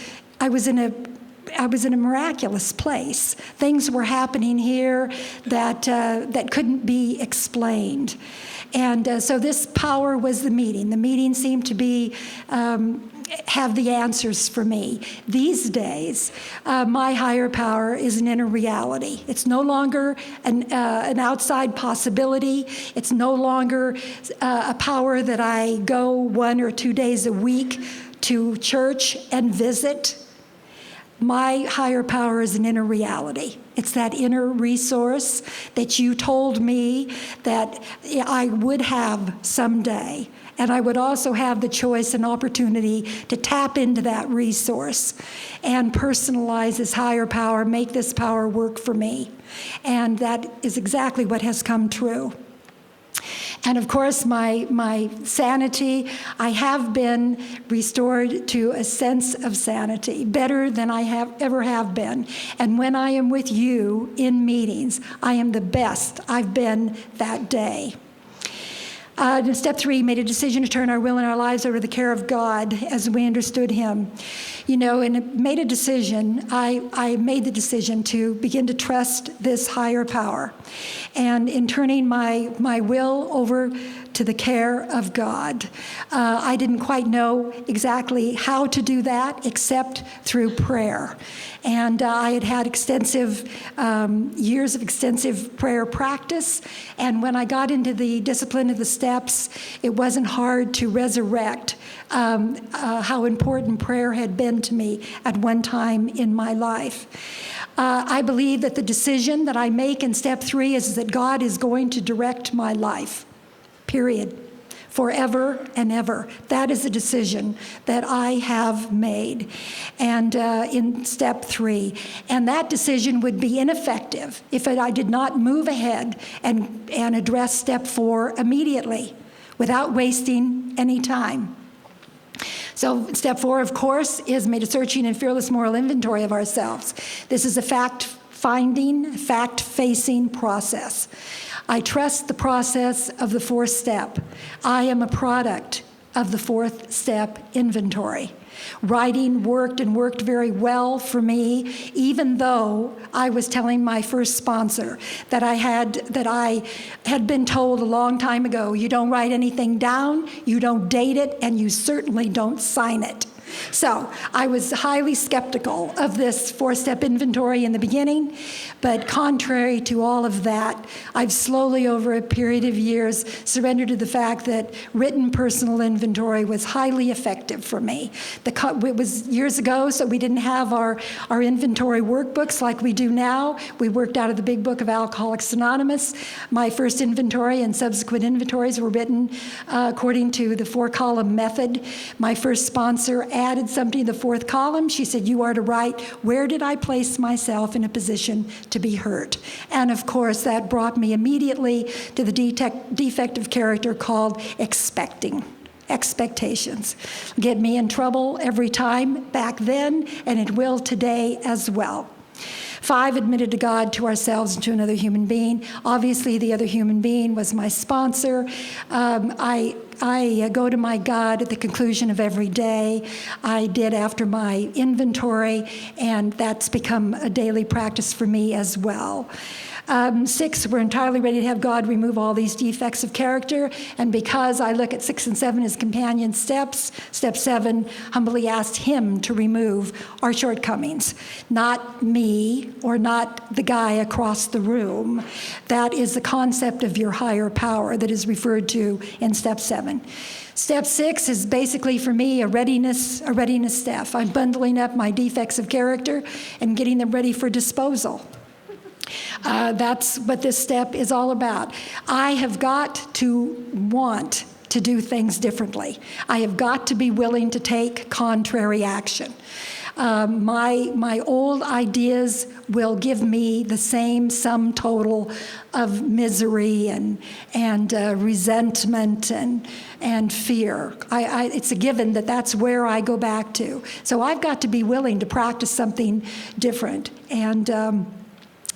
in a miraculous place. Things were happening here that couldn't be explained. And so this power was the meeting. The meeting seemed to be have the answers for me. These days, my higher power is an inner reality. It's no longer an outside possibility. It's no longer a power that I go 1 or 2 days a week to church and visit. My higher power is an inner reality. It's that inner resource that you told me that I would have someday. And I would also have the choice and opportunity to tap into that resource and personalize this higher power, make this power work for me. And that is exactly what has come true. And of course, my sanity, I have been restored to a sense of sanity, better than I ever have been. And when I am with you in meetings, I am the best I've been that day. Step 3, made a decision to turn our will and our lives over to the care of God as we understood Him. You know, and made a decision, I made the decision to begin to trust this higher power. And in turning my will over to the care of God, I didn't quite know exactly how to do that except through prayer. And I had extensive years of extensive prayer practice. And when I got into the discipline of the steps, it wasn't hard to resurrect how important prayer had been to me at one time in my life. I believe that the decision that I make in step 3 is that God is going to direct my life, period. Forever and ever. That is a decision that I have made, and in step 3. And that decision would be ineffective if I did not move ahead and address step 4 immediately without wasting any time. So step 4, of course, is made a searching and fearless moral inventory of ourselves. This is a fact-finding, fact-facing process. I trust the process of the 4th step. I am a product of the 4th step inventory. Writing worked very well for me, even though I was telling my first sponsor that I had been told a long time ago, you don't write anything down, you don't date it, and you certainly don't sign it. So I was highly skeptical of this 4-step inventory in the beginning, but contrary to all of that, I've slowly over a period of years surrendered to the fact that written personal inventory was highly effective for me. It was years ago, so we didn't have our inventory workbooks like we do now. We worked out of the big book of Alcoholics Anonymous. My first inventory and subsequent inventories were written according to the 4-column method. My first sponsor added something to the 4th column. She said, you are to write, where did I place myself in a position to be hurt? And of course, that brought me immediately to the defect of character called expecting. Expectations get me in trouble every time back then, and it will today as well. 5, admitted to God, to ourselves, and to another human being. Obviously, the other human being was my sponsor. I go to my God at the conclusion of every day. I did after my inventory, and that's become a daily practice for me as well. 6, we're entirely ready to have God remove all these defects of character. And because I look at 6 and 7 as companion steps, step 7 humbly asked Him to remove our shortcomings, not me or not the guy across the room. That is the concept of your higher power that is referred to in step 7. Step 6 is basically for me a readiness step. I'm bundling up my defects of character and getting them ready for disposal. That's what this step is all about. I have got to want to do things differently. I have got to be willing to take contrary action. My old ideas will give me the same sum total of misery and resentment and fear. It's a given that that's where I go back to. So I've got to be willing to practice something different. And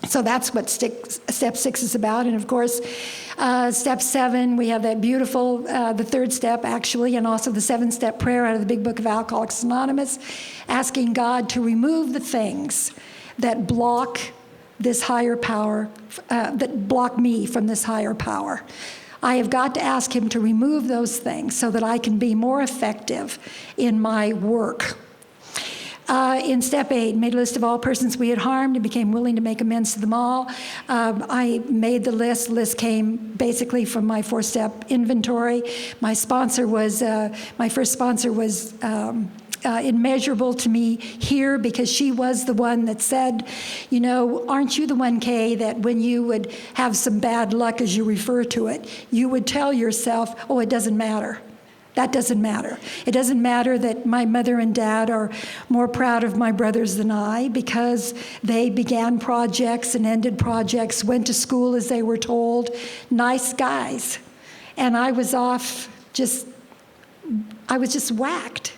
so that's what step 6 is about. And of course, step 7, we have that beautiful, the 3rd step actually, and also the 7-step prayer out of the Big Book of Alcoholics Anonymous, asking God to remove the things that block this higher power, that block me from this higher power. I have got to ask Him to remove those things so that I can be more effective in my work. In step 8, made a list of all persons we had harmed and became willing to make amends to them all. I made the list. The list came basically from my 4-step inventory. My sponsor was, my first sponsor was immeasurable to me here because she was the one that said, you know, aren't you the one, Kay, that when you would have some bad luck, as you refer to it, you would tell yourself, oh, it doesn't matter. That doesn't matter. It doesn't matter that my mother and dad are more proud of my brothers than I because they began projects and ended projects, went to school as they were told, nice guys. And I was just whacked.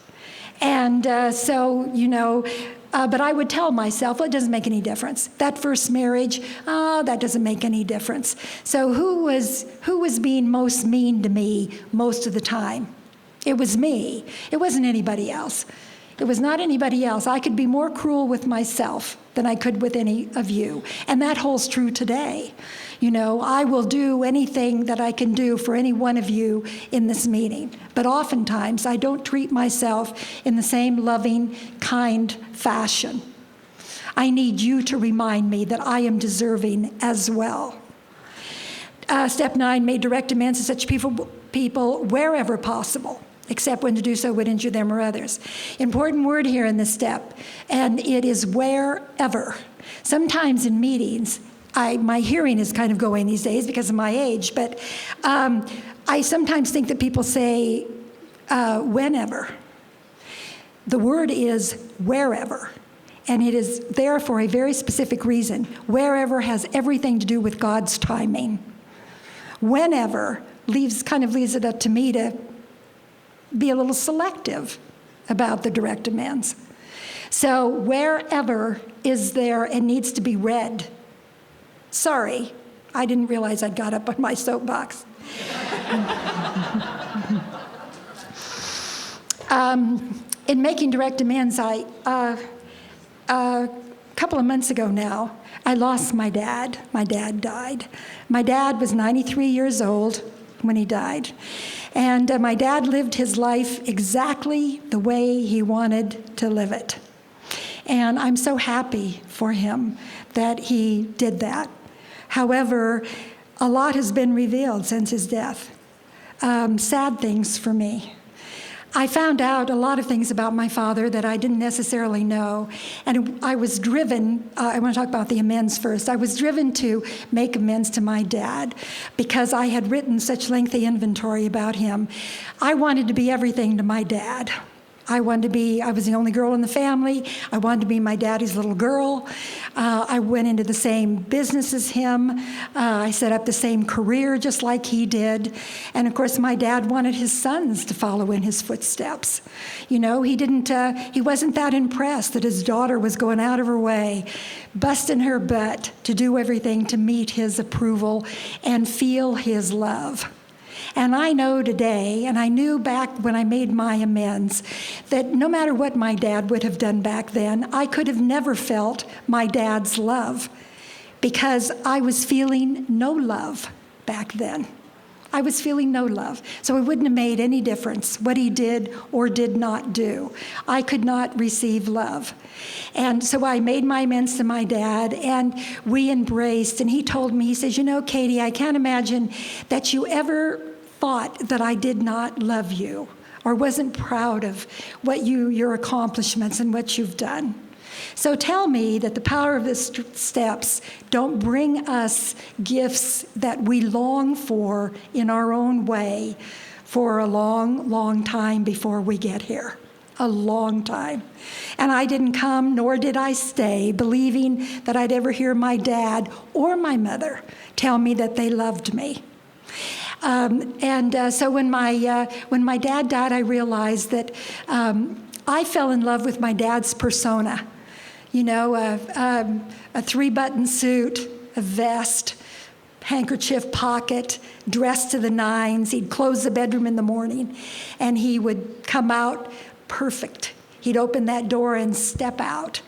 And so, you know, but I would tell myself, well, it doesn't make any difference. That first marriage, that doesn't make any difference. So who was being most mean to me most of the time? It was me. It wasn't anybody else. It was not anybody else. I could be more cruel with myself than I could with any of you. And that holds true today. You know, I will do anything that I can do for any one of you in this meeting. But oftentimes, I don't treat myself in the same loving, kind fashion. I need you to remind me that I am deserving as well. Step 9, made direct amends to such people wherever possible, except when to do so would injure them or others. Important word here in this step, and it is wherever. Sometimes in meetings, my hearing is kind of going these days because of my age, but I sometimes think that people say whenever. The word is wherever, and it is there for a very specific reason. Wherever has everything to do with God's timing. Whenever kind of leaves it up to me to be a little selective about the direct amends. So wherever is there and needs to be read. Sorry, I didn't realize I'd got up on my soapbox. In making direct amends, a couple of months ago now, I lost my dad. My dad died. My dad was 93 years old when he died. And my dad lived his life exactly the way he wanted to live it. And I'm so happy for him that he did that. However, a lot has been revealed since his death. Sad things for me. I found out a lot of things about my father that I didn't necessarily know. And I was driven, I want to talk about the amends first. I was driven to make amends to my dad because I had written such lengthy inventory about him. I wanted to be everything to my dad. I was the only girl in the family. I wanted to be my daddy's little girl. I went into the same business as him. I set up the same career just like he did. And of course, my dad wanted his sons to follow in his footsteps. You know, he wasn't that impressed that his daughter was going out of her way, busting her butt to do everything to meet his approval and feel his love. And I know today, and I knew back when I made my amends, that no matter what my dad would have done back then, I could have never felt my dad's love because I was feeling no love back then. I was feeling no love. So it wouldn't have made any difference what he did or did not do. I could not receive love. And so I made my amends to my dad, and we embraced. And he told me, he says, you know, Katie, I can't imagine that you ever thought that I did not love you or wasn't proud of what your accomplishments and what you've done. So tell me that the power of the steps don't bring us gifts that we long for in our own way for a long, long time before we get here. A long time. And I didn't come, nor did I stay, believing that I'd ever hear my dad or my mother tell me that they loved me. So when my dad died, I realized that I fell in love with my dad's persona. You know, a 3-button suit, a vest, handkerchief pocket, dressed to the nines. He'd close the bedroom in the morning, and he would come out perfect. He'd open that door and step out.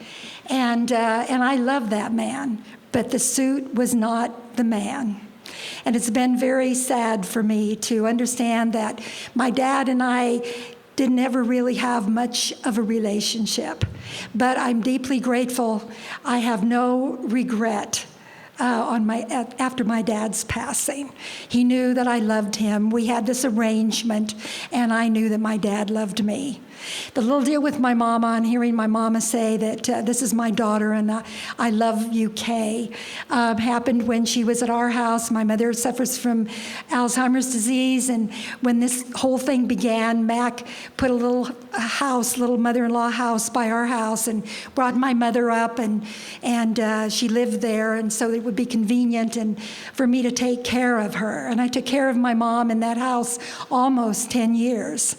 And I loved that man, but the suit was not the man. And it's been very sad for me to understand that my dad and I didn't ever really have much of a relationship. But I'm deeply grateful. I have no regret after my dad's passing. He knew that I loved him. We had this arrangement, and I knew that my dad loved me. The little deal with my mama and hearing my mama say that this is my daughter and I love you, Kay, happened when she was at our house. My mother suffers from Alzheimer's disease, and when this whole thing began, Mac put a little mother-in-law house by our house and brought my mother up, and she lived there, and so it would be convenient and for me to take care of her. And I took care of my mom in that house almost 10 years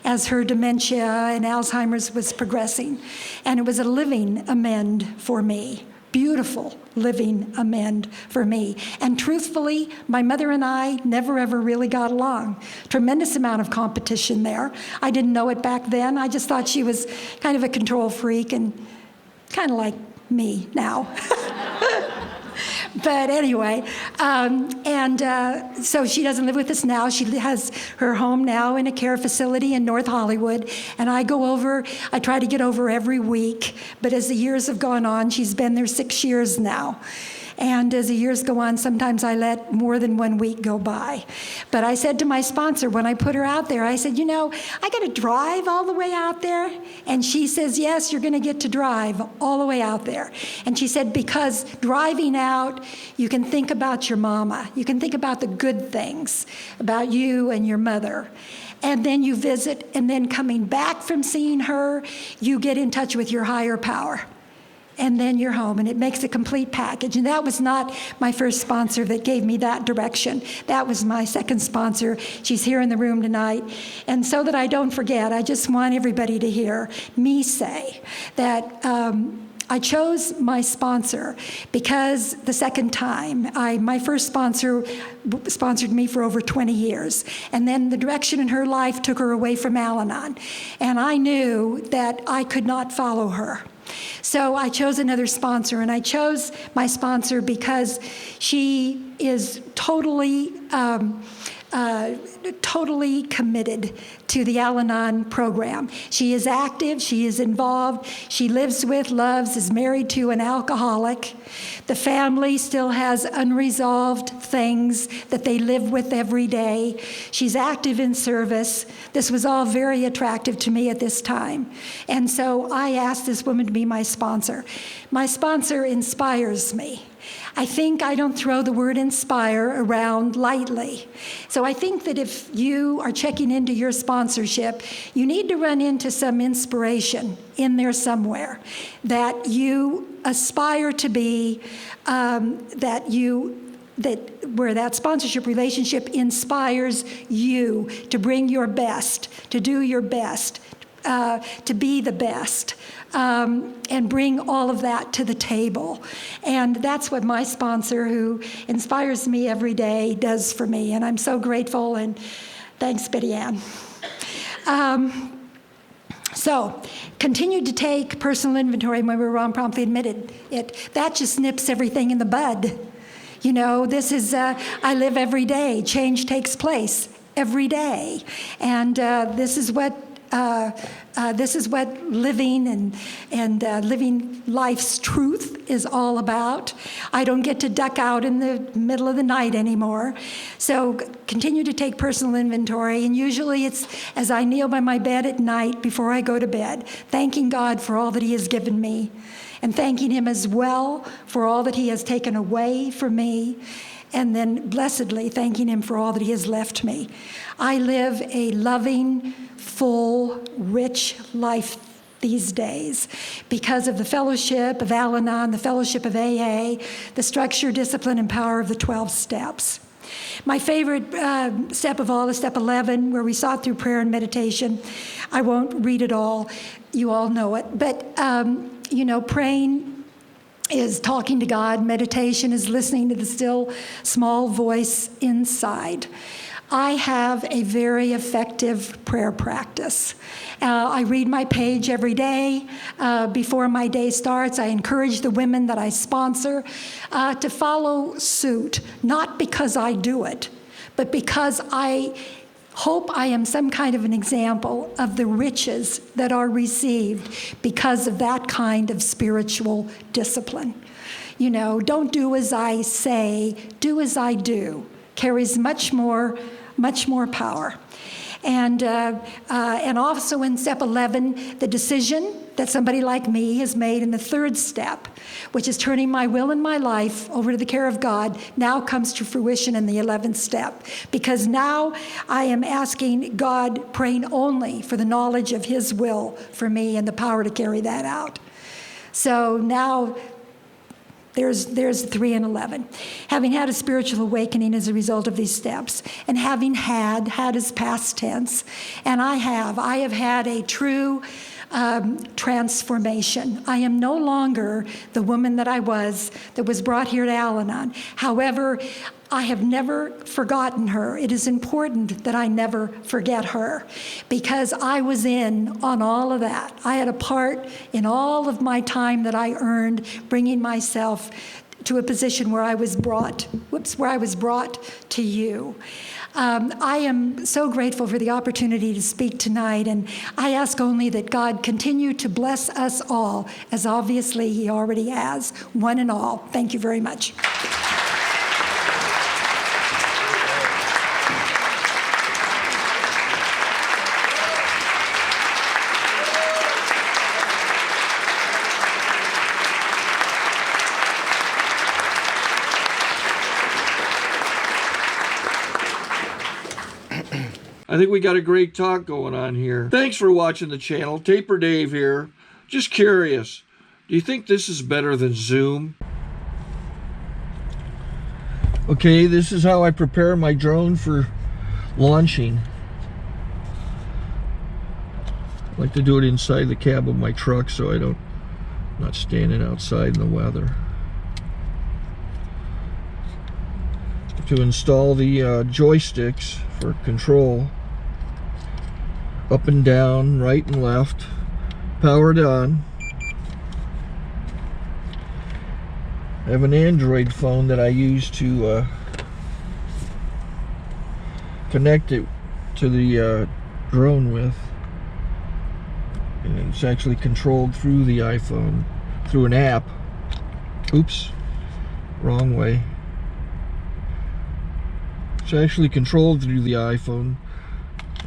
as her dementia and Alzheimer's was progressing. And it was a living amend for me, beautiful living amend for me. And truthfully, my mother and I never ever really got along. Tremendous amount of competition there. I didn't know it back then. I just thought she was kind of a control freak and kind of like me now. But anyway, so she doesn't live with us now. She has her home now in a care facility in North Hollywood. And I try to get over every week. But as the years have gone on, she's been there 6 years now. And as the years go on, sometimes I let more than 1 week go by. But I said to my sponsor when I put her out there, I said, you know, I got to drive all the way out there. And she says, yes, you're going to get to drive all the way out there. And she said, because driving out, you can think about your mama. You can think about the good things about you and your mother. And then you visit, and then coming back from seeing her, you get in touch with your higher power. And then you're home, and it makes a complete package. And that was not my first sponsor that gave me that direction. That was my second sponsor. She's here in the room tonight. And so that I don't forget, I just want everybody to hear me say that I chose my sponsor because the second time, my first sponsor sponsored me for over 20 years. And then the direction in her life took her away from Al-Anon. And I knew that I could not follow her. So I chose another sponsor, and I chose my sponsor because she is totally committed to the Al-Anon program. She is active, she is involved, she lives with, loves, is married to an alcoholic. The family still has unresolved things that they live with every day. She's active in service. This was all very attractive to me at this time. And so I asked this woman to be my sponsor. My sponsor inspires me. I think I don't throw the word inspire around lightly. So I think that if you are checking into your sponsorship, you need to run into some inspiration in there somewhere that you aspire to be, where that sponsorship relationship inspires you to bring your best, to do your best, to be the best. And bring all of that to the table. And that's what my sponsor, who inspires me every day, does for me. And I'm so grateful, and thanks, Betty Ann. So, continued to take personal inventory when we were wrong, promptly admitted it. That just nips everything in the bud. You know, this is, I live every day. Change takes place every day. And this is what living and living life's truth is all about. I don't get to duck out in the middle of the night anymore. So continue to take personal inventory, and usually it's as I kneel by my bed at night before I go to bed, thanking God for all that he has given me, and thanking him as well for all that he has taken away from me, and then blessedly thanking him for all that he has left me. I live a loving, full, rich life these days because of the fellowship of Al-Anon, the fellowship of AA, the structure, discipline, and power of the 12 steps. My favorite step of all is step 11, where we sought through prayer and meditation. I won't read it all. You all know it. But, you know, praying is talking to God. Meditation is listening to the still, small voice inside. I have a very effective prayer practice. I read my page every day before my day starts. I encourage the women that I sponsor to follow suit, not because I do it, but because I hope I am some kind of an example of the riches that are received because of that kind of spiritual discipline. You know, don't do as I say, do as I do. Carries much more power. And also in step 11, the decision that somebody like me has made in the third step, which is turning my will and my life over to the care of God, now comes to fruition in the 11th step. Because now I am asking God, praying only for the knowledge of his will for me and the power to carry that out. So now there's 3 and 11. Having had a spiritual awakening as a result of these steps, and having had is past tense, and I have had a true transformation. I am no longer the woman that I was that was brought here to Al-Anon. However, I have never forgotten her. It is important that I never forget her because I was in on all of that. I had a part in all of my time that I earned bringing myself to a position where I was brought to you. I am so grateful for the opportunity to speak tonight, and I ask only that God continue to bless us all, as obviously he already has, one and all. Thank you very much. I think we got a great talk going on here. Thanks for watching the channel. Taper Dave here. Just curious, do you think this is better than Zoom? Okay, this is how I prepare my drone for launching. I like to do it inside the cab of my truck so I'm not standing outside in the weather. To install the joysticks for control, up and down, right and left, powered on. I have an Android phone that I use to connect it to the drone with, and it's actually controlled through the iPhone, through an app. Oops, wrong way. It's actually controlled through the iPhone,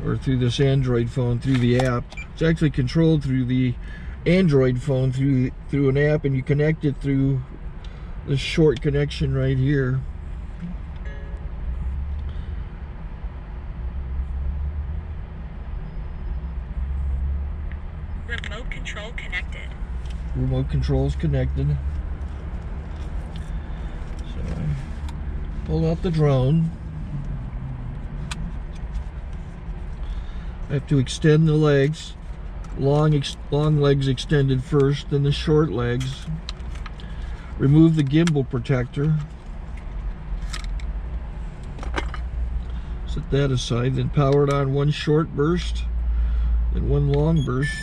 or through this Android phone, through the app. It's actually controlled through the Android phone, through an app, and you connect it through this short connection right here. Remote control connected. Remote control's connected. So I pull out the drone. I have to extend the legs, long legs extended first, then the short legs. Remove the gimbal protector. Set that aside, then power it on one short burst, then one long burst.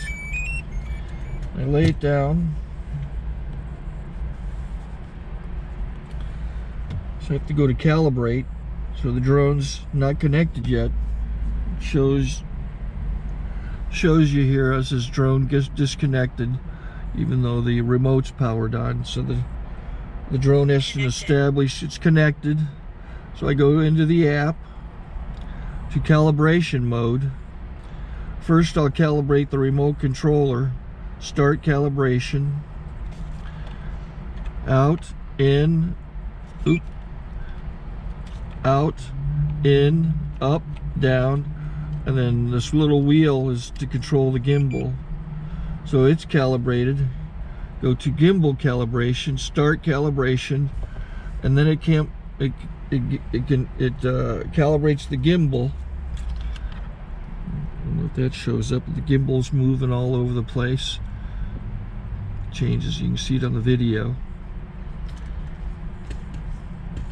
I lay it down. So I have to go to calibrate. So the drone's not connected yet. It shows you here as this drone gets disconnected, even though the remote's powered on. So the drone has to establish it's connected. So I go into the app to calibration mode. First I'll calibrate the remote controller. Start calibration. Out, in, oop, out, in, up, down, and then this little wheel is to control the gimbal. So it's calibrated. Go to gimbal calibration, start calibration, and then it calibrates the gimbal. I don't know if that shows up. The gimbal's moving all over the place. Changes, you can see it on the video.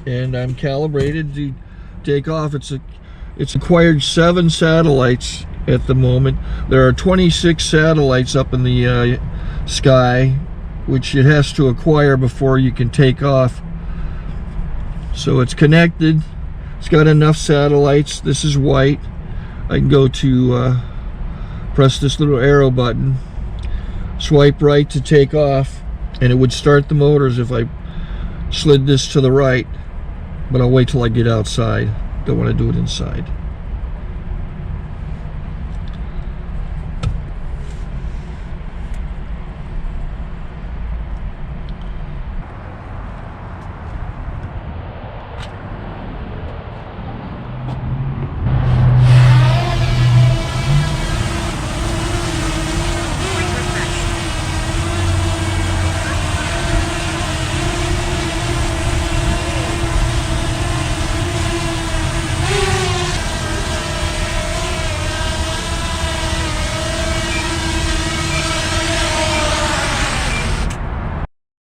And I'm calibrated to take off. It's acquired 7 satellites at the moment. There are 26 satellites up in the sky, which it has to acquire before you can take off. So it's connected. It's got enough satellites. This is white. I can go to press this little arrow button, swipe right to take off, and it would start the motors if I slid this to the right. But I'll wait till I get outside. Don't want to do it inside.